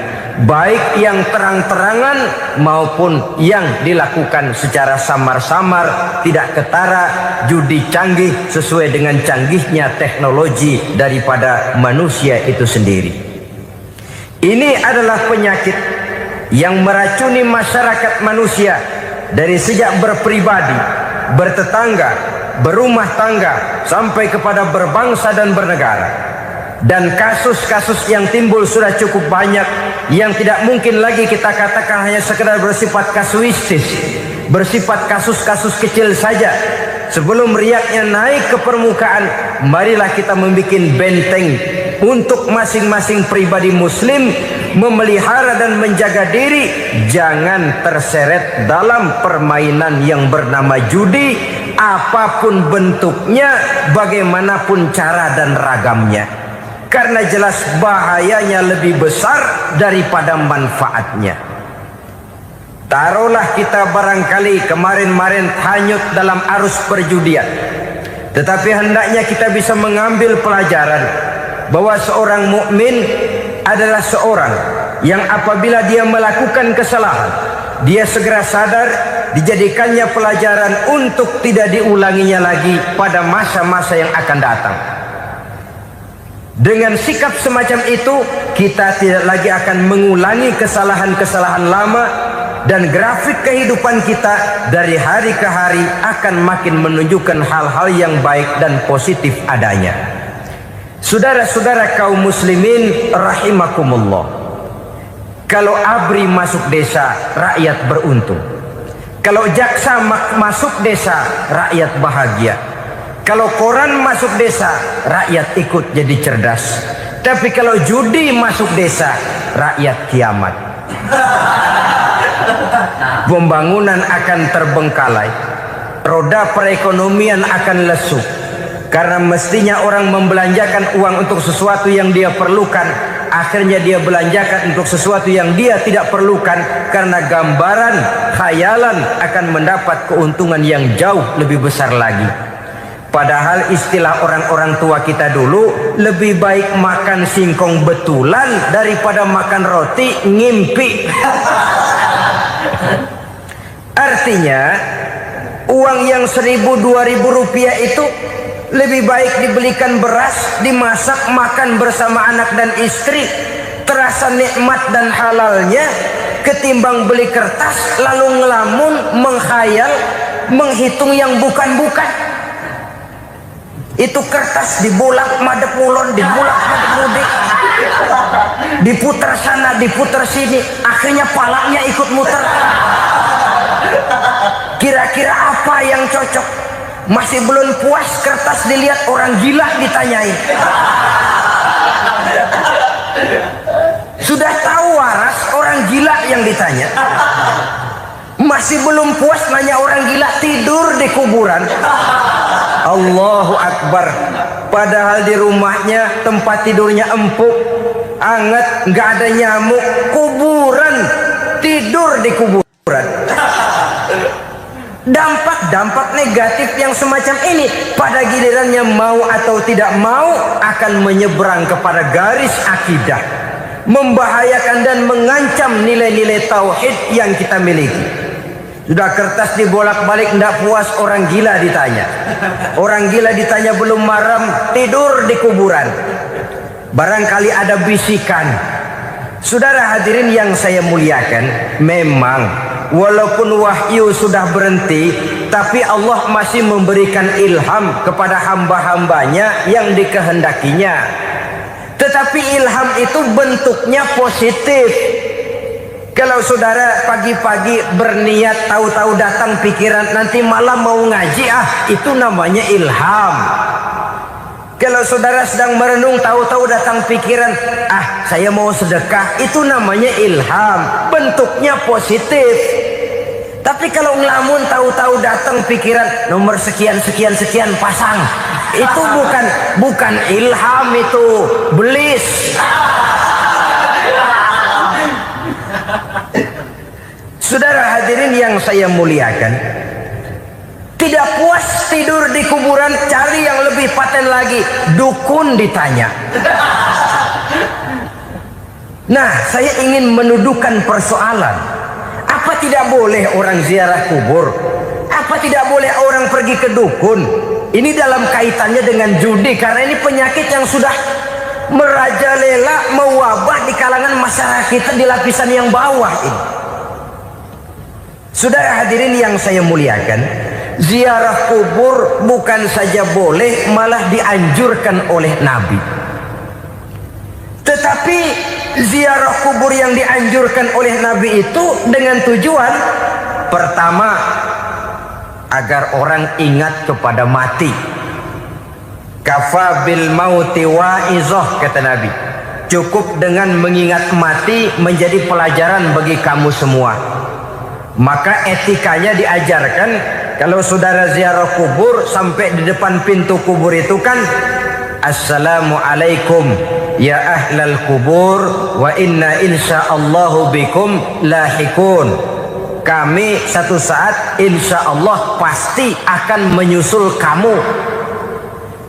baik yang terang-terangan maupun yang dilakukan secara samar-samar, tidak ketara, judi canggih sesuai dengan canggihnya teknologi daripada manusia itu sendiri. Ini adalah penyakit yang meracuni masyarakat manusia dari sejak berpribadi, bertetangga, berumah tangga, sampai kepada berbangsa dan bernegara. Dan kasus-kasus yang timbul sudah cukup banyak, yang tidak mungkin lagi kita katakan hanya sekedar bersifat kasuistis, bersifat kasus-kasus kecil saja. Sebelum riaknya naik ke permukaan, marilah kita membuat benteng untuk masing-masing pribadi muslim memelihara dan menjaga diri jangan terseret dalam permainan yang bernama judi, apapun bentuknya, bagaimanapun cara dan ragamnya. Karena jelas bahayanya lebih besar daripada manfaatnya. Taruhlah kita barangkali kemarin-marin hanyut dalam arus perjudian, tetapi hendaknya kita bisa mengambil pelajaran bahwa seorang mukmin adalah seorang yang apabila dia melakukan kesalahan, dia segera sadar, dijadikannya pelajaran untuk tidak diulanginya lagi pada masa-masa yang akan datang. Dengan sikap semacam itu, kita tidak lagi akan mengulangi kesalahan-kesalahan lama, dan grafik kehidupan kita dari hari ke hari akan makin menunjukkan hal-hal yang baik dan positif adanya. Saudara-saudara kaum muslimin rahimakumullah, kalau ABRI masuk desa, rakyat beruntung. Kalau jaksa masuk desa, rakyat bahagia. Kalau koran masuk desa, rakyat ikut jadi cerdas. Tapi kalau judi masuk desa, rakyat kiamat. Pembangunan akan terbengkalai, roda perekonomian akan lesu. Karena mestinya orang membelanjakan uang untuk sesuatu yang dia perlukan, akhirnya dia belanjakan untuk sesuatu yang dia tidak perlukan, karena gambaran, khayalan akan mendapat keuntungan yang jauh lebih besar lagi. Padahal istilah orang-orang tua kita dulu, lebih baik makan singkong betulan daripada makan roti ngimpi. Artinya uang yang 1.000-2.000 rupiah itu lebih baik dibelikan beras, dimasak, makan bersama anak dan istri, terasa nikmat dan halalnya, ketimbang beli kertas lalu ngelamun, menghayal, menghitung yang bukan-bukan. Itu kertas dibolak madep ulon, dibolak madep mudik, diputar sana, diputar sini, akhirnya palanya ikut muter. Kira-kira apa yang cocok? Masih belum puas kertas dilihat, orang gila ditanyain. Sudah tahu waras, orang gila yang ditanya. Masih belum puas nanya orang gila, tidur di kuburan. Allahu Akbar. Padahal di rumahnya tempat tidurnya empuk, anget, nggak ada nyamuk. Kuburan, tidur di kuburan. Dampak-dampak negatif yang semacam ini pada gilirannya mau atau tidak mau akan menyeberang kepada garis akidah, membahayakan dan mengancam nilai-nilai tauhid yang kita miliki. Sudah kertas dibolak-balik, tidak puas, orang gila ditanya. Orang gila ditanya belum maram, tidur di kuburan. Barangkali ada bisikan. Saudara hadirin yang saya muliakan, memang walaupun wahyu sudah berhenti, tapi Allah masih memberikan ilham kepada hamba-hambanya yang dikehendakinya. Tetapi ilham itu bentuknya positif. Kalau saudara pagi-pagi berniat, tahu-tahu datang pikiran nanti malam mau ngaji, itu namanya ilham. Kalau saudara sedang merenung, tahu-tahu datang pikiran, saya mau sedekah, itu namanya ilham, bentuknya positif. Tapi kalau ngelamun, tahu-tahu datang pikiran nomor sekian sekian sekian pasang, itu bukan ilham, itu belis. Saudara hadirin yang saya muliakan, tidak puas tidur di kuburan, cari yang lebih paten lagi, dukun ditanya. Nah, saya ingin menuduhkan persoalan. Apa tidak boleh orang ziarah kubur? Apa tidak boleh orang pergi ke dukun? Ini dalam kaitannya dengan judi, karena ini penyakit yang sudah merajalela, mewabah di kalangan masyarakat kita di lapisan yang bawah ini. Saudara hadirin yang saya muliakan, ziarah kubur bukan saja boleh, malah dianjurkan oleh Nabi. Tetapi ziarah kubur yang dianjurkan oleh Nabi itu dengan tujuan pertama, agar orang ingat kepada mati. Kafa bil mauti wa'izah, kata Nabi. Cukup dengan mengingat mati menjadi pelajaran bagi kamu semua. Maka etikanya diajarkan, kalau saudara ziarah kubur, sampai di depan pintu kubur itu kan, Assalamualaikum ya ahlal kubur wa inna insyaallahu bikum lahikun. Kami satu saat insya Allah pasti akan menyusul kamu.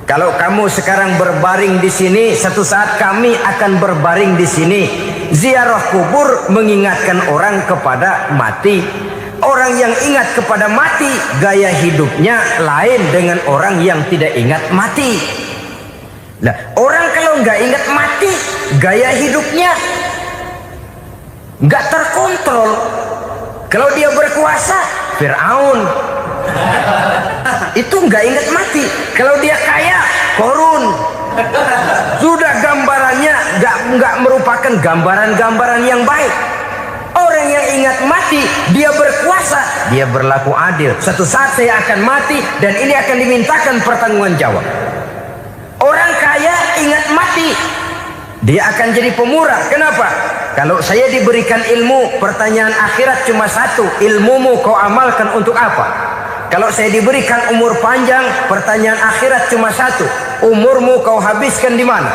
Kalau kamu sekarang berbaring di sini, satu saat kami akan berbaring di sini. Ziarah kubur mengingatkan orang kepada mati. Orang yang ingat kepada mati, gaya hidupnya lain dengan orang yang tidak ingat mati. Nah, orang kalau nggak ingat mati, gaya hidupnya nggak terkontrol. Kalau dia berkuasa, Fir'aun. Itu nggak ingat mati. Kalau dia kaya, Korun. Sudah gambarannya nggak merupakan gambaran-gambaran yang baik. Orang yang ingat mati, dia berkuasa, dia berlaku adil. Suatu saat saya akan mati dan ini akan dimintakan pertanggungan jawab. Orang kaya ingat mati, dia akan jadi pemurah. Kenapa? Kalau saya diberikan ilmu, pertanyaan akhirat cuma satu, ilmumu kau amalkan untuk apa? Kalau saya diberikan umur panjang, pertanyaan akhirat cuma satu, umurmu kau habiskan di mana?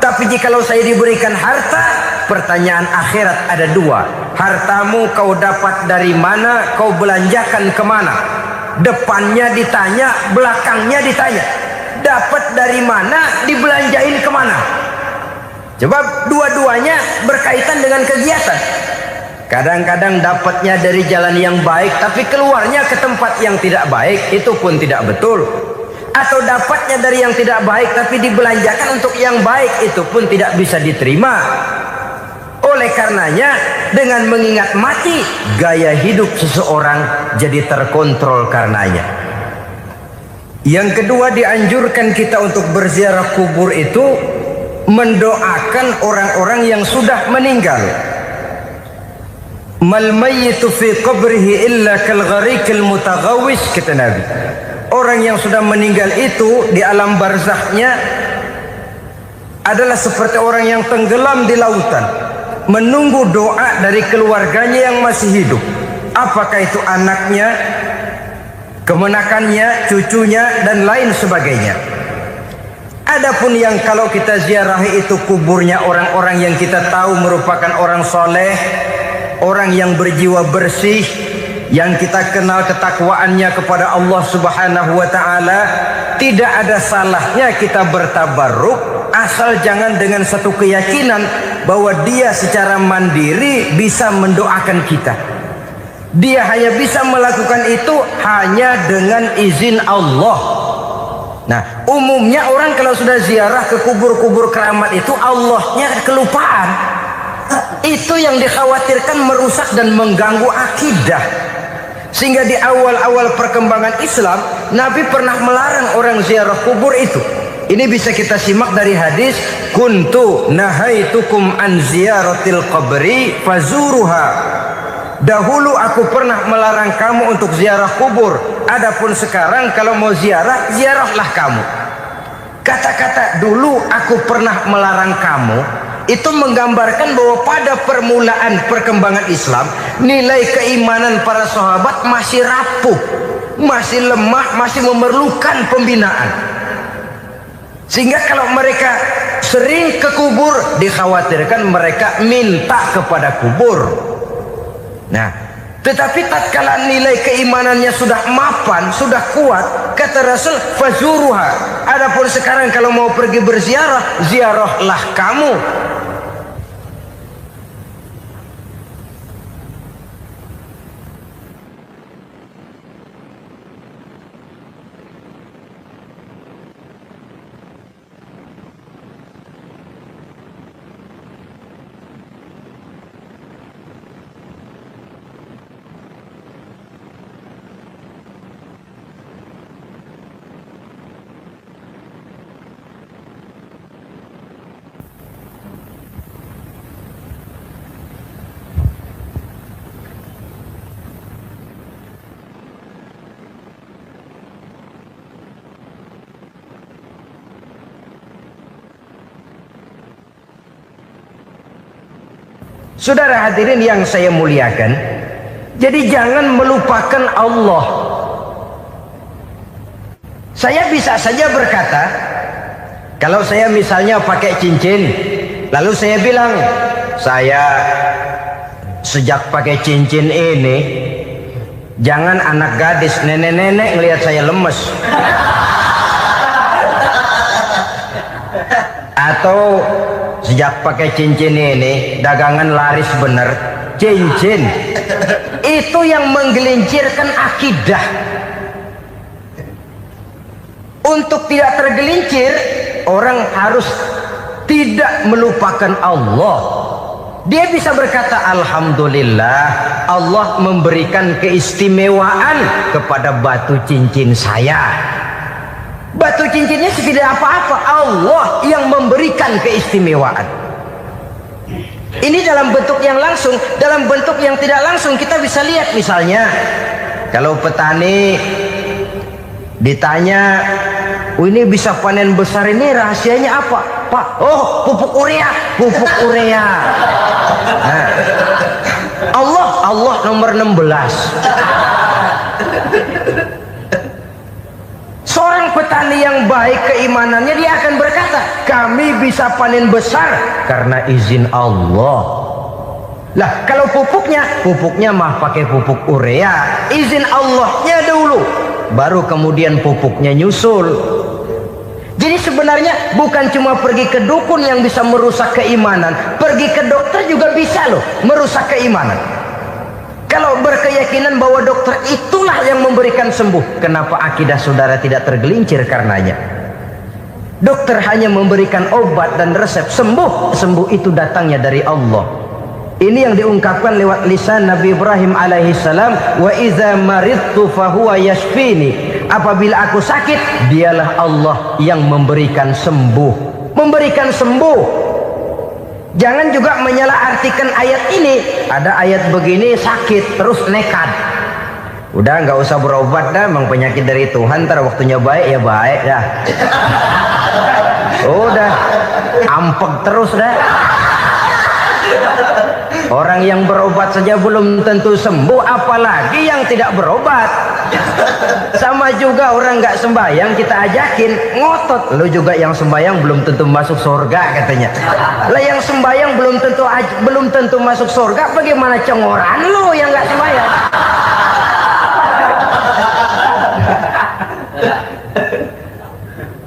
Tapi jikalau saya diberikan harta, pertanyaan akhirat ada dua, hartamu kau dapat dari mana, kau belanjakan kemana? Depannya ditanya, belakangnya ditanya. Dapat dari mana, dibelanjain kemana? Sebab dua-duanya berkaitan dengan kegiatan. Kadang-kadang dapatnya dari jalan yang baik, tapi keluarnya ke tempat yang tidak baik, itu pun tidak betul. Atau dapatnya dari yang tidak baik, tapi dibelanjakan untuk yang baik, itu pun tidak bisa diterima. Oleh karenanya, dengan mengingat mati, gaya hidup seseorang jadi terkontrol karenanya. Yang kedua, dianjurkan kita untuk berziarah kubur itu mendoakan orang-orang yang sudah meninggal. Mal mayyitu fi qabrihi illa kal gharikil mutaghawis, kata Nabi. Orang yang sudah meninggal itu di alam barzahnya adalah seperti orang yang tenggelam di lautan, menunggu doa dari keluarganya yang masih hidup. Apakah itu anaknya, kemenakannya, cucunya, dan lain sebagainya. Adapun yang kalau kita ziarahi itu kuburnya orang-orang yang kita tahu merupakan orang soleh, orang yang berjiwa bersih, yang kita kenal ketakwaannya kepada Allah Subhanahu wa ta'ala, tidak ada salahnya kita bertabarruk, asal jangan dengan satu keyakinan bahwa dia secara mandiri bisa mendoakan kita. Dia hanya bisa melakukan itu hanya dengan izin Allah. Nah, umumnya orang kalau sudah ziarah ke kubur-kubur keramat itu Allahnya kelupaan. Itu yang dikhawatirkan merusak dan mengganggu akidah. Sehingga di awal-awal perkembangan Islam, Nabi pernah melarang orang ziarah kubur itu. Ini bisa kita simak dari hadis, kuntu nahaitukum an ziyaratil qabri fazuruha. Dahulu aku pernah melarang kamu untuk ziarah kubur. Adapun sekarang kalau mau ziarah, ziarahlah kamu. Kata-kata dulu aku pernah melarang kamu itu menggambarkan bahwa pada permulaan perkembangan Islam, nilai keimanan para sahabat masih rapuh, masih lemah, masih memerlukan pembinaan. Sehingga kalau mereka sering ke kubur, dikhawatirkan mereka minta kepada kubur. Nah, tetapi tatkala nilai keimanannya sudah mapan, sudah kuat, kata Rasul, fazuruha. Adapun sekarang kalau mau pergi berziarah, ziarahlah kamu. Saudara hadirin yang saya muliakan, jadi jangan melupakan Allah. Saya bisa saja berkata, kalau saya misalnya pakai cincin, lalu saya bilang, saya sejak pakai cincin ini, jangan anak gadis, nenek-nenek ngelihat saya lemes. Atau sejak pakai cincin ini dagangan laris bener. Cincin itu yang menggelincirkan akidah. Untuk tidak tergelincir, orang harus tidak melupakan Allah. Dia bisa berkata, alhamdulillah Allah memberikan keistimewaan kepada batu cincin saya. Batu cincinnya tidak apa-apa, Allah yang memberikan keistimewaan. Ini dalam bentuk yang langsung. Dalam bentuk yang tidak langsung kita bisa lihat, misalnya kalau petani ditanya, ini bisa panen besar ini rahasianya apa Pak? Oh, pupuk urea. Pupuk urea. Nah, Allah nomor 16. Seorang petani yang baik keimanannya, dia akan berkata, kami bisa panen besar karena izin Allah. Lah kalau pupuknya mah pakai pupuk urea, izin Allahnya dulu, baru kemudian pupuknya nyusul. Jadi sebenarnya bukan cuma pergi ke dukun yang bisa merusak keimanan, pergi ke dokter juga bisa loh merusak keimanan. Kalau berkeyakinan bahwa dokter itulah yang memberikan sembuh, kenapa akidah saudara tidak tergelincir karenanya? Dokter hanya memberikan obat dan resep, sembuh itu datangnya dari Allah. Ini yang diungkapkan lewat lisan Nabi Ibrahim alaihissalam, wa iza maridtu fahuwa yashfini. Apabila aku sakit, dialah Allah yang memberikan sembuh. Memberikan sembuh. Jangan juga menyalahartikan ayat ini. Ada ayat begini sakit terus nekat. Udah nggak usah berobat dah, memang penyakit dari Tuhan. Ntar waktunya baik ya baik dah. Udah ampek terus dah. Orang yang berobat saja belum tentu sembuh, apalagi yang tidak berobat. Sama juga orang nggak sembahyang kita ajakin ngotot, lu juga yang sembahyang belum tentu masuk surga katanya. Lah yang sembahyang belum tentu masuk surga, bagaimana cengoran lu yang nggak sembahyang?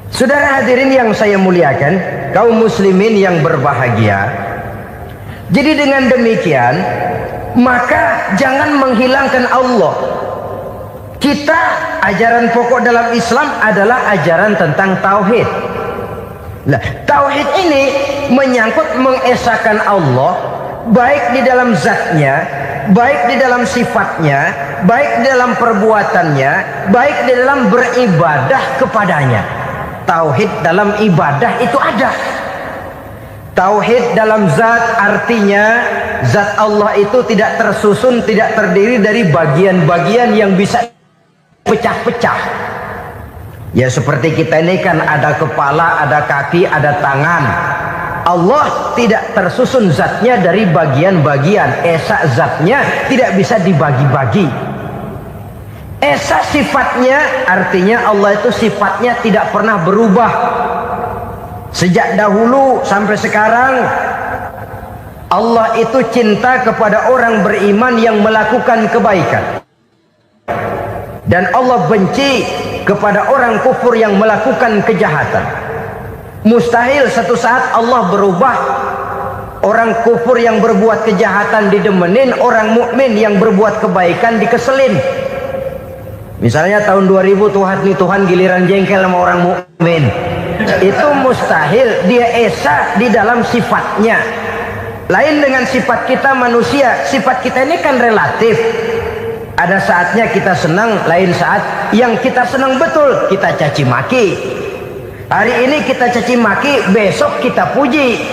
Saudara hadirin yang saya muliakan, kaum muslimin yang berbahagia. Jadi dengan demikian, maka jangan menghilangkan Allah. Kita, ajaran pokok dalam Islam adalah ajaran tentang tauhid. Nah, tauhid ini menyangkut mengesahkan Allah baik di dalam zatnya, baik di dalam sifatnya, baik di dalam perbuatannya, baik di dalam beribadah kepadanya. Tauhid dalam ibadah itu ada. Tauhid dalam zat artinya zat Allah itu tidak tersusun, tidak terdiri dari bagian-bagian yang bisa pecah-pecah. Ya seperti kita ini kan ada kepala, ada kaki, ada tangan. Allah tidak tersusun zatnya dari bagian-bagian. Esa zatnya tidak bisa dibagi-bagi. Esa sifatnya artinya Allah itu sifatnya tidak pernah berubah. Sejak dahulu sampai sekarang Allah itu cinta kepada orang beriman yang melakukan kebaikan. Dan Allah benci kepada orang kufur yang melakukan kejahatan. Mustahil satu saat Allah berubah. Orang kufur yang berbuat kejahatan didemenin, orang mukmin yang berbuat kebaikan dikeselin. Misalnya tahun 2000 Tuhan giliran jengkel sama orang mukmin. Itu mustahil. Dia esa di dalam sifatnya. Lain dengan sifat kita manusia. Sifat kita ini kan relatif. Ada saatnya kita senang, lain saat yang kita senang betul kita caci maki. Hari ini kita caci maki, besok kita puji.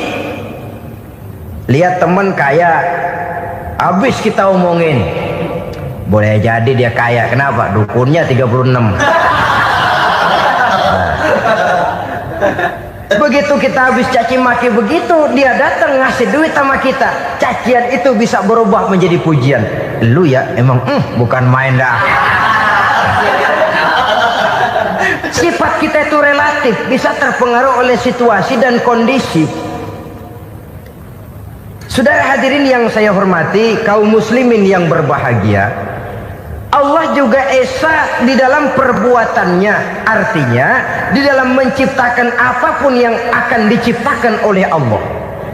Lihat teman kaya, habis kita omongin. Boleh jadi dia kaya, kenapa? Dukunnya 36. Begitu kita habis caci maki begitu, dia datang ngasih duit sama kita. Cacian itu bisa berubah menjadi pujian. Lu ya emang bukan main dah. Sifat kita itu relatif, bisa terpengaruh oleh situasi dan kondisi. Saudara hadirin yang saya hormati, kaum muslimin yang berbahagia, Allah juga esa di dalam perbuatannya. Artinya di dalam menciptakan apapun yang akan diciptakan oleh Allah,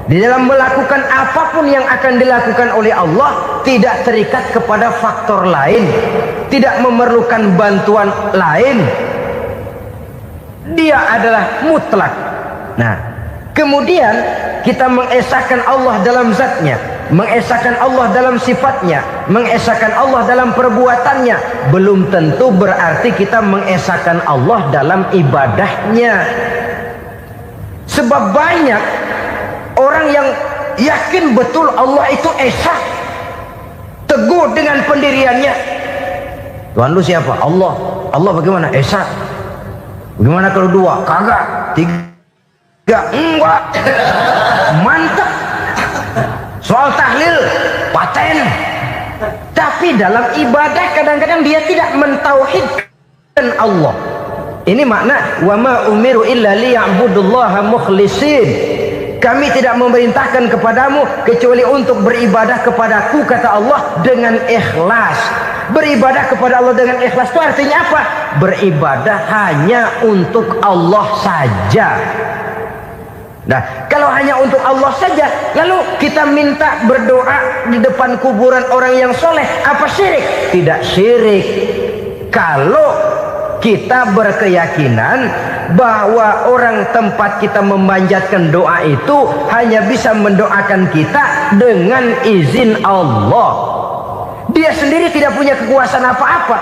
di dalam melakukan apapun yang akan dilakukan oleh Allah, tidak terikat kepada faktor lain, tidak memerlukan bantuan lain. Dia adalah mutlak. Nah, kemudian kita mengesahkan Allah dalam zatnya, mengesahkan Allah dalam sifatnya, mengesahkan Allah dalam perbuatannya. Belum tentu berarti kita mengesahkan Allah dalam ibadahnya. Sebab banyak orang yang yakin betul Allah itu esa, teguh dengan pendiriannya. Tuhan lu siapa? Allah. Allah bagaimana? Esa. Bagaimana kalau dua? Kagak. Tiga? Enggak. Mantap. Soal tahlil paten. Tapi dalam ibadah kadang-kadang dia tidak mentauhidkan Allah. Ini makna wa ma umiru illa liya'budullaha mukhlisin. Kami tidak memerintahkan kepadamu kecuali untuk beribadah kepadaku, kata Allah, dengan ikhlas. Beribadah kepada Allah dengan ikhlas itu artinya apa? Beribadah hanya untuk Allah saja. Nah, kalau hanya untuk Allah saja, lalu kita minta berdoa di depan kuburan orang yang soleh, apa syirik? Tidak syirik. Kalau kita berkeyakinan bahwa orang tempat kita memanjatkan doa itu hanya bisa mendoakan kita dengan izin Allah. Dia sendiri tidak punya kekuasaan apa-apa.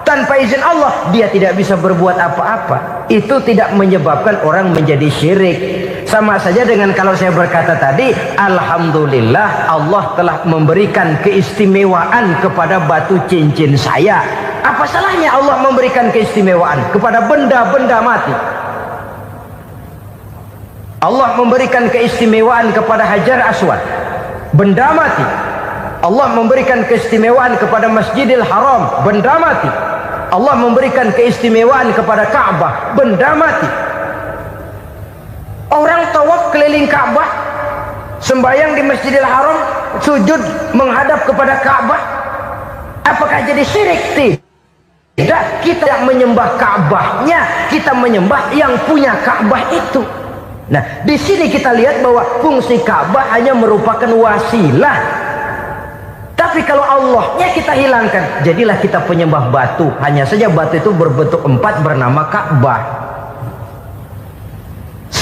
Tanpa izin Allah dia tidak bisa berbuat apa-apa. Itu tidak menyebabkan orang menjadi syirik. Sama saja dengan kalau saya berkata tadi, alhamdulillah Allah telah memberikan keistimewaan kepada batu cincin saya. Apa salahnya Allah memberikan keistimewaan kepada benda-benda mati? Allah memberikan keistimewaan kepada Hajar Aswad, benda mati. Allah memberikan keistimewaan kepada Masjidil Haram, benda mati. Allah memberikan keistimewaan kepada Ka'bah, benda mati. Orang tawaf keliling Ka'bah, sembahyang di Masjidil Haram, sujud menghadap kepada Ka'bah, apakah jadi syirik? Tidak, kita tidak menyembah Ka'bahnya, kita menyembah yang punya Ka'bah itu. Nah, di sini kita lihat bahwa fungsi Ka'bah hanya merupakan wasilah. Tapi kalau Allahnya kita hilangkan, jadilah kita penyembah batu. Hanya saja batu itu berbentuk 4 bernama Ka'bah.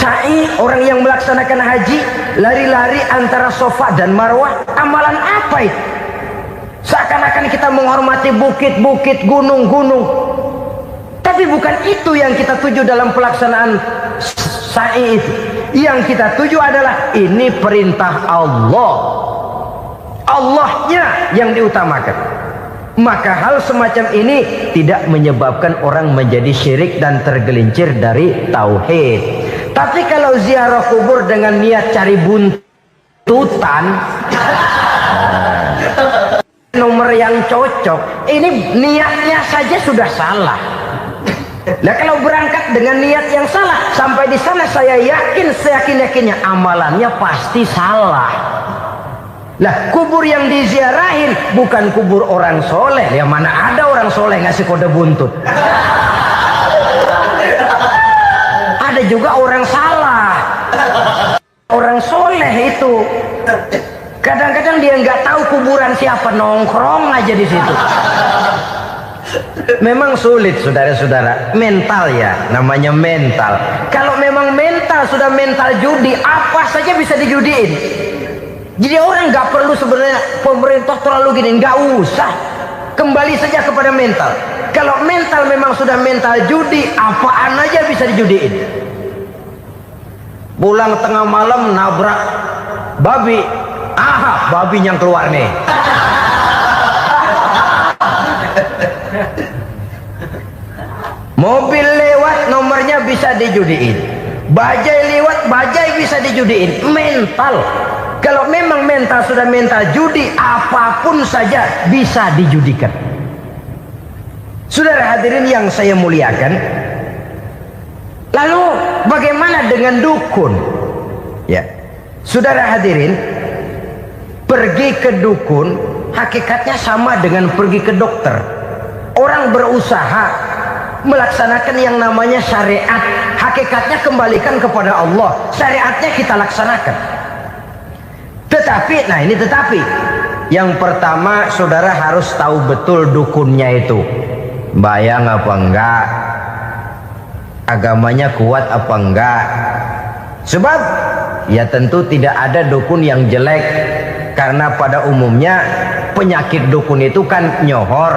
sa'i, orang yang melaksanakan haji, lari-lari antara Safa dan Marwah, amalan apa itu? Seakan-akan kita menghormati bukit-bukit, gunung-gunung. Tapi bukan itu yang kita tuju dalam pelaksanaan sa'i itu. Yang kita tuju adalah ini perintah Allah. Allahnya yang diutamakan. Maka hal semacam ini tidak menyebabkan orang menjadi syirik dan tergelincir dari tauhid. Tapi kalau ziarah kubur dengan niat cari buntutan, nomor yang cocok, ini niatnya saja sudah salah. Nah, kalau berangkat dengan niat yang salah, sampai di sana saya yakin, seyakin-yakinnya amalannya pasti salah. Lah, kubur yang diziarahin bukan kubur orang soleh. Ya mana ada orang soleh ngasih kode buntut. Ada juga orang salah. Orang soleh itu kadang-kadang dia nggak tahu kuburan siapa, nongkrong aja di situ. Memang sulit saudara-saudara, mental ya, namanya mental. Kalau memang mental sudah mental judi, apa saja bisa dijudiin. Jadi orang nggak perlu sebenarnya pemerintah terlalu gini, nggak usah. Kembali saja kepada mental. Kalau mental memang sudah mental judi, apaan aja bisa dijudiin. Pulang tengah malam nabrak babi, babi yang keluar nih. Mobil lewat nomornya bisa dijudiin. Bajai lewat bajai bisa dijudiin. Mental. Kalau memang mental sudah mental judi, apapun saja bisa dijudikan. Saudara hadirin yang saya muliakan, lalu bagaimana dengan dukun? Ya, saudara hadirin, pergi ke dukun hakikatnya sama dengan pergi ke dokter. Orang berusaha melaksanakan yang namanya syariat, hakikatnya kembalikan kepada Allah. Syariatnya kita laksanakan. Tetapi, nah ini tetapi, yang pertama saudara harus tahu betul dukunnya itu bayang apa enggak, agamanya kuat apa enggak. Sebab ya tentu tidak ada dukun yang jelek, karena pada umumnya penyakit dukun itu kan nyohor,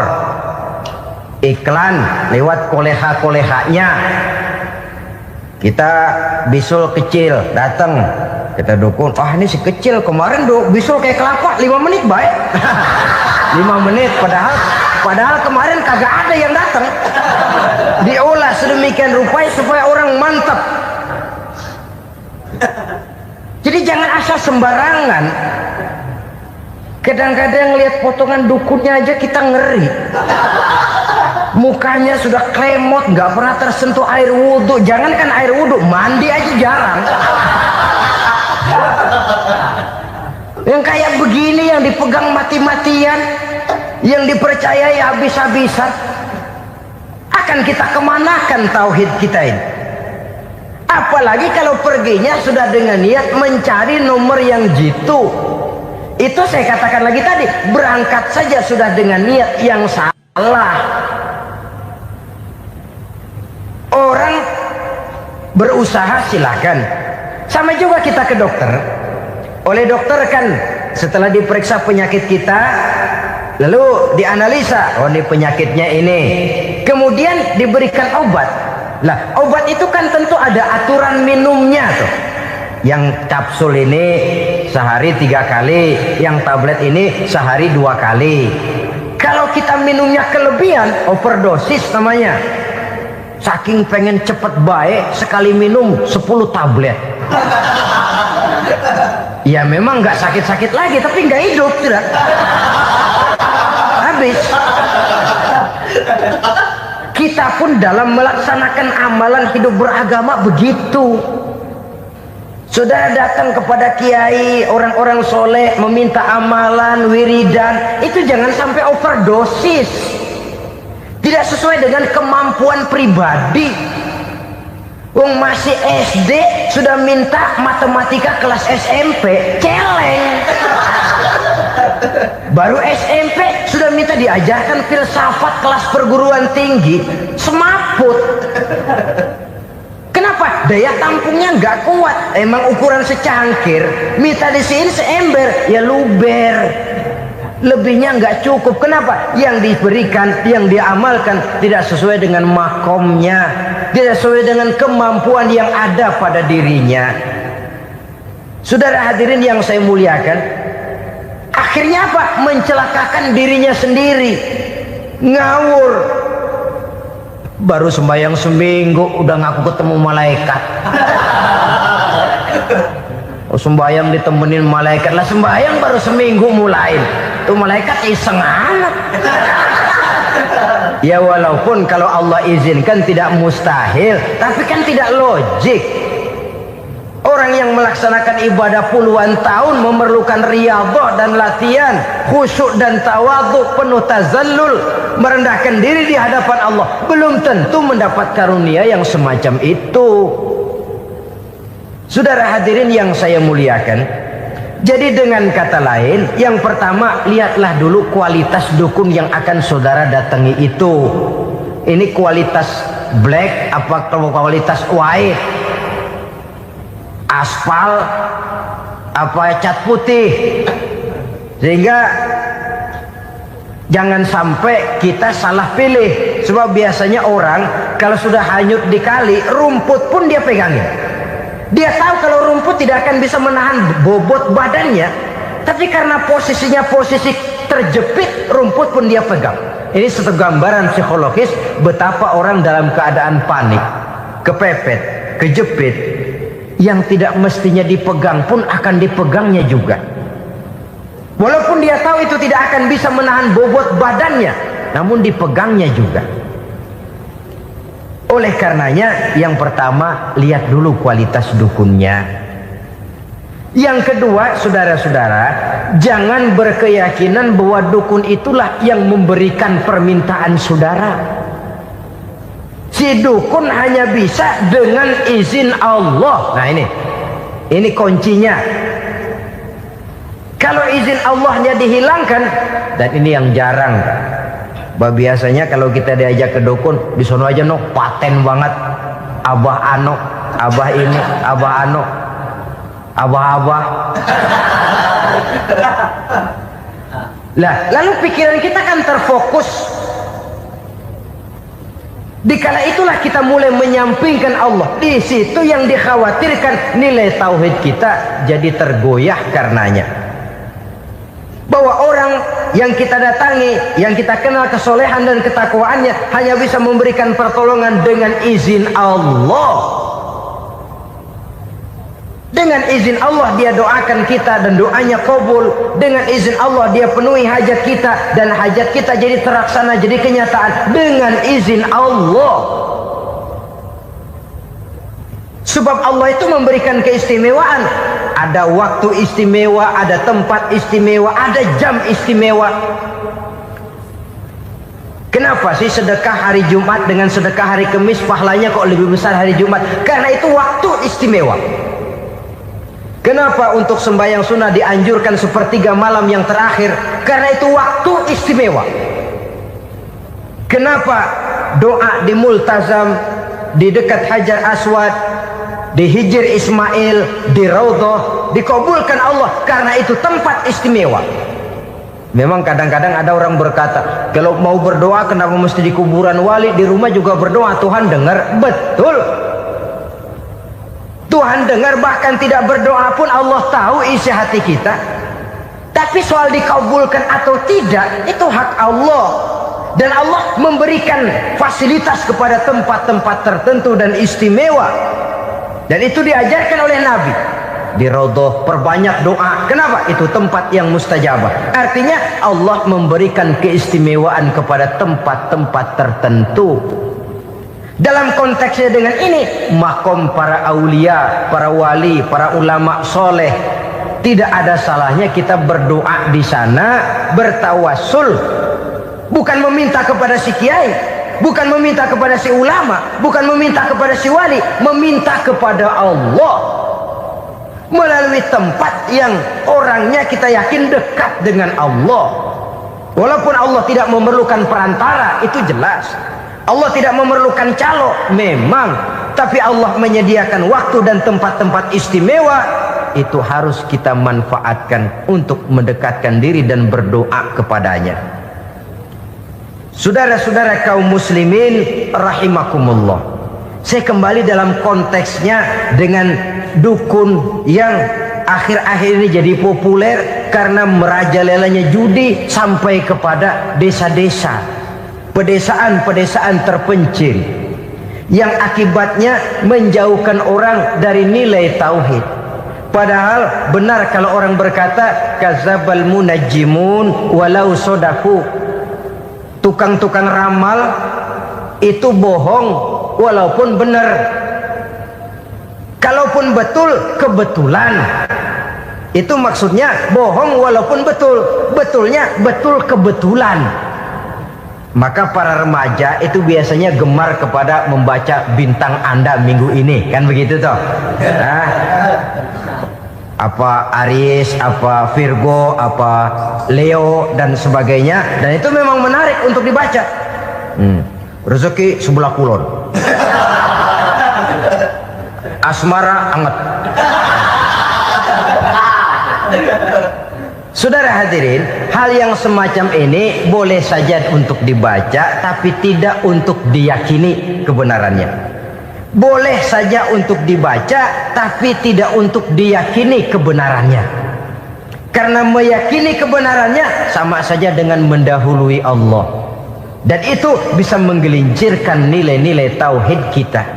iklan lewat koleha-kolehanya. Kita bisul kecil datang, kita dukun, ini si kecil kemarin bisul kayak kelapa 5 menit baik. 5 menit padahal kemarin kagak ada yang datang. Diolah sedemikian rupa supaya orang mantap. Jadi jangan asal sembarangan. Kadang-kadang lihat potongan dukunnya aja kita ngeri. Mukanya sudah klemot, nggak pernah tersentuh air wudhu. Jangankan air wudhu, mandi aja jarang. Yang kayak begini yang dipegang mati-matian, yang dipercayai habis-habisan, akan kita kemanakan tauhid kita ini? Apalagi kalau perginya sudah dengan niat mencari nomor yang jitu. Itu saya katakan lagi tadi, berangkat saja sudah dengan niat yang salah. Orang berusaha silakan. Sama juga kita ke dokter. Oleh dokter kan setelah diperiksa penyakit kita, lalu dianalisa, oh ini penyakitnya ini. Kemudian diberikan obat. Lah, obat itu kan tentu ada aturan minumnya tuh. Yang kapsul ini sehari 3 kali, yang tablet ini sehari 2 kali. Kalau kita minumnya kelebihan, overdosis namanya. Saking pengen cepet baik, sekali minum 10 tablet. Ya memang nggak sakit-sakit lagi, tapi nggak hidup sudah. Habis. Kita pun dalam melaksanakan amalan hidup beragama begitu. Saudara datang kepada kiai, orang-orang soleh, meminta amalan, wiridan, itu jangan sampai overdosis. Tidak sesuai dengan kemampuan pribadi. Wong masih SD sudah minta matematika kelas SMP, celeng. Baru SMP sudah minta diajarkan filsafat kelas perguruan tinggi, semaput. Kenapa Kenapa? Daya tampungnya nggak kuat. Emang ukuran secangkir, minta disiin seember, ya luber. Lebihnya nggak cukup. Kenapa? Yang diberikan, yang diamalkan tidak sesuai dengan makomnya, tidak sesuai dengan kemampuan yang ada pada dirinya. Saudara hadirin yang saya muliakan, akhirnya apa? Mencelakakan dirinya sendiri, ngawur. Baru sembahyang seminggu udah ngaku ketemu malaikat. Oh, sembahyang ditemenin malaikat lah, sembahyang baru seminggu mulain. Tuh malaikat iseng amat. Ya walaupun kalau Allah izinkan tidak mustahil, tapi kan tidak logik. Orang yang melaksanakan ibadah puluhan tahun memerlukan riyadhah dan latihan, khusyuk dan tawadhu, penuh tazallul, merendahkan diri di hadapan Allah, belum tentu mendapat karunia yang semacam itu. Saudara hadirin yang saya muliakan, jadi dengan kata lain, yang pertama, lihatlah dulu kualitas dukun yang akan saudara datangi itu. Ini kualitas black apa kualitas white, aspal apa cat putih, sehingga jangan sampai kita salah pilih. Sebab biasanya orang kalau sudah hanyut di kali, rumput pun dia pegangin. Dia tahu kalau rumput tidak akan bisa menahan bobot badannya, tapi karena posisinya posisi terjepit, rumput pun dia pegang. Ini satu gambaran psikologis betapa orang dalam keadaan panik, kepepet, kejepit, yang tidak mestinya dipegang pun akan dipegangnya juga. Walaupun dia tahu itu tidak akan bisa menahan bobot badannya, namun dipegangnya juga. Oleh karenanya, yang pertama, lihat dulu kualitas dukunnya. Yang kedua, saudara-saudara, jangan berkeyakinan bahwa dukun itulah yang memberikan permintaan saudara. Si dukun hanya bisa dengan izin Allah. Nah ini kuncinya. Kalau izin Allahnya dihilangkan, dan ini yang jarang. Biasanya kalau kita diajak ke dukun, di sono aja no paten banget, abah ano, abah ini, abah ano, abah-abah. Lah, lalu pikiran kita kan terfokus. Dikala itulah kita mulai menyampingkan Allah. Di situ yang dikhawatirkan nilai tauhid kita jadi tergoyah karenanya. Bahwa orang yang kita datangi, yang kita kenal kesolehan dan ketakwaannya, hanya bisa memberikan pertolongan dengan izin Allah. Dengan izin Allah dia doakan kita dan doanya kabul. Dengan izin Allah dia penuhi hajat kita dan hajat kita jadi terlaksana, jadi kenyataan dengan izin Allah. Sebab Allah itu memberikan keistimewaan. Ada waktu istimewa, ada tempat istimewa, ada jam istimewa. Kenapa sih sedekah hari Jumat dengan sedekah hari Kamis pahalanya kok lebih besar hari Jumat? Karena itu waktu istimewa. Kenapa untuk sembahyang sunnah dianjurkan sepertiga malam yang terakhir? Karena itu waktu istimewa. Kenapa doa di Multazam, di dekat Hajar Aswad, di Hijr Ismail, di Raudhah dikabulkan Allah? Karena itu tempat istimewa. Memang kadang-kadang ada orang berkata, kalau mau berdoa kenapa mesti di kuburan wali? Di rumah juga berdoa, Tuhan dengar. Betul, Tuhan dengar, bahkan tidak berdoa pun Allah tahu isi hati kita. Tapi soal dikabulkan atau tidak, itu hak Allah. Dan Allah memberikan fasilitas kepada tempat-tempat tertentu dan istimewa. Dan itu diajarkan oleh Nabi. Di Raudhah perbanyak doa. Kenapa? Itu tempat yang mustajabah. Artinya Allah memberikan keistimewaan kepada tempat-tempat tertentu. Dalam konteksnya dengan ini, makom para aulia, para wali, para ulama soleh, tidak ada salahnya kita berdoa di sana, bertawassul, bukan meminta kepada si kiai, bukan meminta kepada si ulama, bukan meminta kepada si wali, meminta kepada Allah melalui tempat yang orangnya kita yakin dekat dengan Allah. Walaupun Allah tidak memerlukan perantara, itu jelas. Allah tidak memerlukan calo, memang. tapi Allah menyediakan waktu dan tempat-tempat istimewa, itu harus kita manfaatkan untuk mendekatkan diri dan berdoa kepadanya. Saudara-saudara kaum muslimin rahimakumullah, saya kembali dalam konteksnya dengan dukun yang akhir-akhir ini jadi populer karena merajalelanya judi sampai kepada desa-desa, pedesaan-pedesaan terpencil, yang akibatnya menjauhkan orang dari nilai tauhid. Padahal benar kalau orang berkata kadzabal munajjimun walau sodaku, tukang-tukang ramal itu bohong walaupun benar. Kalaupun betul, kebetulan. Itu maksudnya bohong walaupun betul, betulnya betul kebetulan. Maka para remaja itu biasanya gemar kepada membaca bintang Anda minggu ini, kan begitu toh? Nah, apa Aries, apa Virgo, apa Leo dan sebagainya, dan itu memang menarik untuk dibaca. Rezeki sebelah kulon, asmara anget. Saudara hadirin, hal yang semacam ini boleh saja untuk dibaca, tapi tidak untuk diyakini kebenarannya. Boleh saja untuk dibaca, tapi tidak untuk diyakini kebenarannya. Karena meyakini kebenarannya sama saja dengan mendahului Allah, dan itu bisa menggelincirkan nilai-nilai tauhid kita.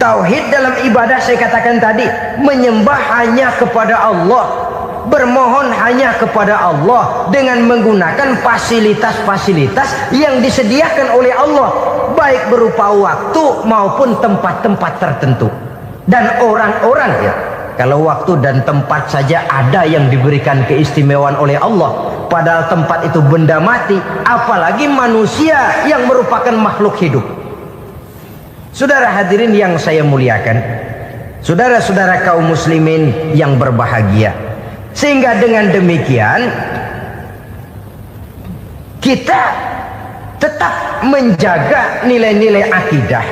Tauhid dalam ibadah, saya katakan tadi, menyembah hanya kepada Allah, bermohon hanya kepada Allah dengan menggunakan fasilitas-fasilitas yang disediakan oleh Allah, baik berupa waktu maupun tempat-tempat tertentu dan orang-orang. Ya, kalau waktu dan tempat saja ada yang diberikan keistimewaan oleh Allah, padahal tempat itu benda mati, apalagi manusia yang merupakan makhluk hidup. Saudara hadirin yang saya muliakan, saudara-saudara kaum muslimin yang berbahagia, sehingga dengan demikian kita tetap menjaga nilai-nilai akidah,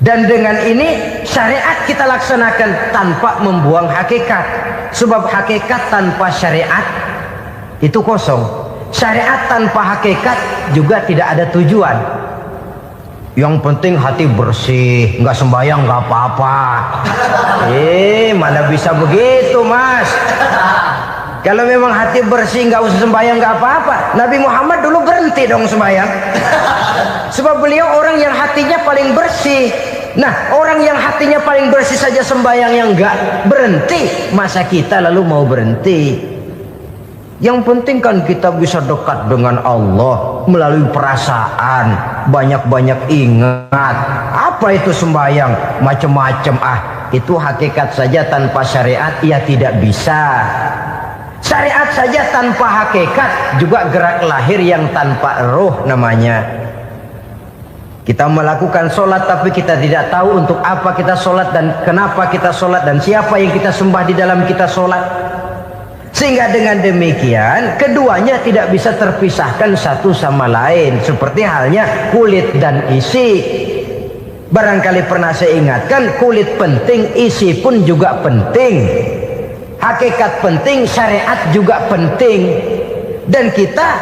dan dengan ini syariat kita laksanakan tanpa membuang hakikat. Sebab hakikat tanpa syariat itu kosong. Syariat tanpa hakikat juga tidak ada tujuan. Yang penting hati bersih, nggak sembahyang nggak apa-apa. Mana bisa begitu, Mas? Kalau memang hati bersih nggak usah sembahyang nggak apa-apa. Nabi Muhammad dulu berhenti dong sembahyang. Sebab beliau orang yang hatinya paling bersih. Nah, orang yang hatinya paling bersih saja sembahyang yang nggak berhenti, masa kita lalu mau berhenti? Yang penting kan kita bisa dekat dengan Allah melalui perasaan, banyak-banyak ingat. Apa itu sembahyang? Macam-macam. Itu hakikat saja tanpa syariat ya tidak bisa. Syariat saja tanpa hakikat juga gerak lahir yang tanpa roh namanya. Kita melakukan sholat tapi kita tidak tahu untuk apa kita sholat dan kenapa kita sholat dan siapa yang kita sembah di dalam kita sholat. Sehingga dengan demikian keduanya tidak bisa terpisahkan satu sama lain, seperti halnya kulit dan isi. Barangkali pernah saya ingatkan, kulit penting, isi pun juga penting. Hakikat penting, syariat juga penting. Dan kita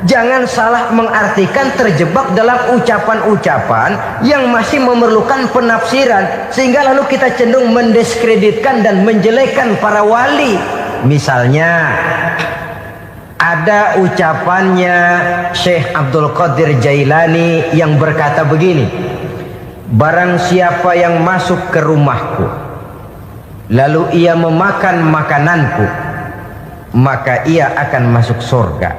jangan salah mengartikan, terjebak dalam ucapan-ucapan yang masih memerlukan penafsiran, sehingga lalu kita cenderung mendiskreditkan dan menjelekkan para wali. Misalnya ada ucapannya Syekh Abdul Qadir Jailani yang berkata begini: barang siapa yang masuk ke rumahku lalu ia memakan makananku, maka ia akan masuk surga.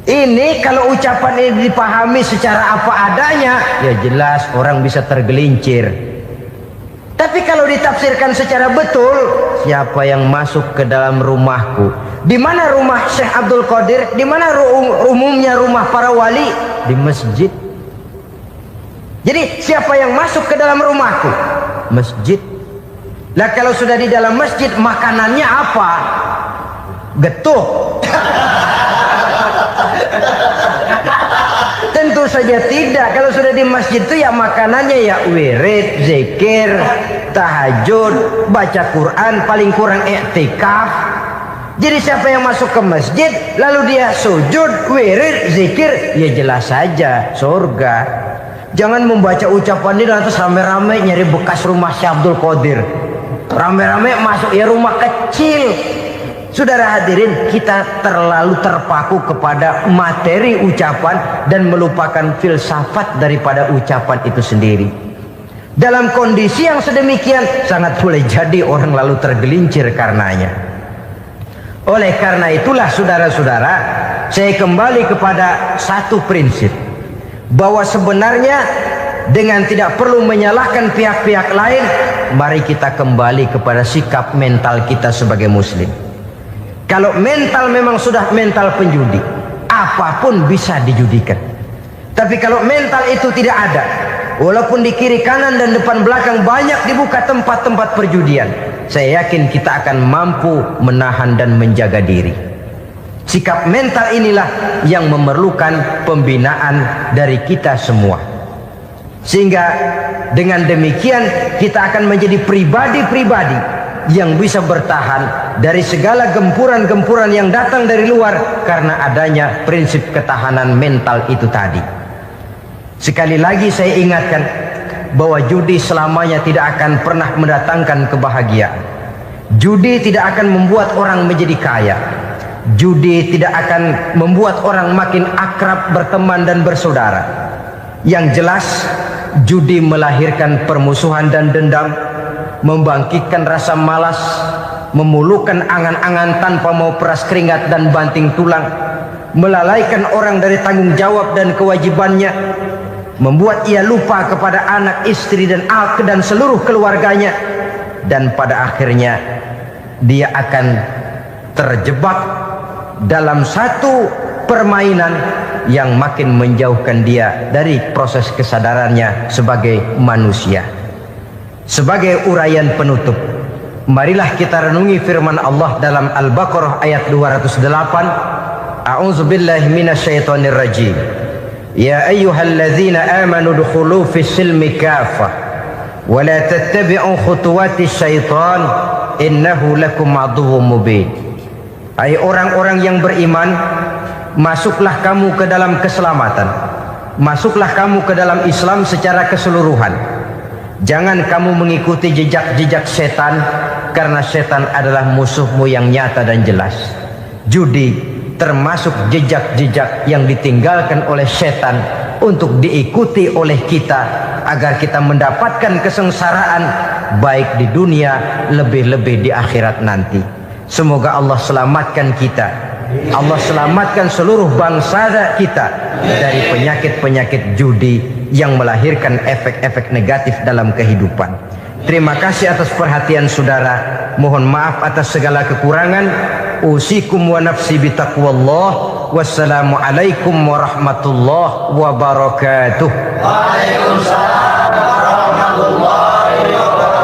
Ini kalau ucapan ini dipahami secara apa adanya, ya jelas orang bisa tergelincir. Tapi kalau ditafsirkan secara betul, siapa yang masuk ke dalam rumahku? Di mana rumah Syekh Abdul Qadir? Di mana umumnya rumah para wali? Di masjid. Jadi siapa yang masuk ke dalam rumahku? Masjid. Lah kalau sudah di dalam masjid, makanannya apa? Getuk. Tentu saja saja tidak. Kalau sudah di masjid itu ya makanannya ya wirid, zikir, tahajud, baca Quran, paling kurang i'tikaf. Jadi siapa yang masuk ke masjid lalu dia sujud, wirid, zikir, ya jelas saja surga. Jangan membaca ucapan ini terus rame-rame nyari bekas rumah Syekh Abdul Qadir. Rame-rame masuk ya rumah kecil. Saudara hadirin, kita terlalu terpaku kepada materi ucapan dan melupakan filsafat daripada ucapan itu sendiri. Dalam kondisi yang sedemikian, sangat boleh jadi orang lalu tergelincir karenanya. Oleh karena itulah saudara-saudara, saya kembali kepada satu prinsip, bahwa sebenarnya dengan tidak perlu menyalahkan pihak-pihak lain, mari kita kembali kepada sikap mental kita sebagai muslim. Kalau mental memang sudah mental penjudi, apapun bisa dijudikan. Tapi kalau mental itu tidak ada, walaupun di kiri kanan dan depan belakang banyak dibuka tempat-tempat perjudian, saya yakin kita akan mampu menahan dan menjaga diri. Sikap mental inilah yang memerlukan pembinaan dari kita semua. Sehingga dengan demikian kita akan menjadi pribadi-pribadi yang bisa bertahan dari segala gempuran-gempuran yang datang dari luar karena adanya prinsip ketahanan mental itu tadi. Sekali lagi saya ingatkan bahwa judi selamanya tidak akan pernah mendatangkan kebahagiaan. Judi tidak akan membuat orang menjadi kaya. Judi tidak akan membuat orang makin akrab berteman dan bersaudara. Yang jelas judi melahirkan permusuhan dan dendam, membangkitkan rasa malas, memulukan angan-angan tanpa mau peras keringat dan banting tulang, melalaikan orang dari tanggung jawab dan kewajibannya, membuat ia lupa kepada anak, istri dan seluruh keluarganya, dan pada akhirnya dia akan terjebak dalam satu permainan yang makin menjauhkan dia dari proses kesadarannya sebagai manusia. Sebagai uraian penutup, marilah kita renungi firman Allah dalam Al-Baqarah ayat 208. A'udzubillahi minasyaitonir rajim. Ya ayyuhalladzina amanu dukhulu fis silmi kafah wa la tattabi'u khutuwatis syaitan innahu lakum aduwwum mubin. Hai orang-orang yang beriman, masuklah kamu ke dalam keselamatan. Masuklah kamu ke dalam Islam secara keseluruhan. Jangan kamu mengikuti jejak-jejak setan, karena setan adalah musuhmu yang nyata dan jelas. Judi termasuk jejak-jejak yang ditinggalkan oleh setan untuk diikuti oleh kita agar kita mendapatkan kesengsaraan baik di dunia, lebih-lebih di akhirat nanti. Semoga Allah selamatkan kita, Allah selamatkan seluruh bangsa kita dari penyakit-penyakit judi yang melahirkan efek-efek negatif dalam kehidupan. Terima kasih atas perhatian saudara. Mohon maaf atas segala kekurangan. Usikum wa nafsi bitaqwallah. Wassalamualaikum warahmatullahi wabarakatuh. Waalaikumsalam warahmatullahi wabarakatuh.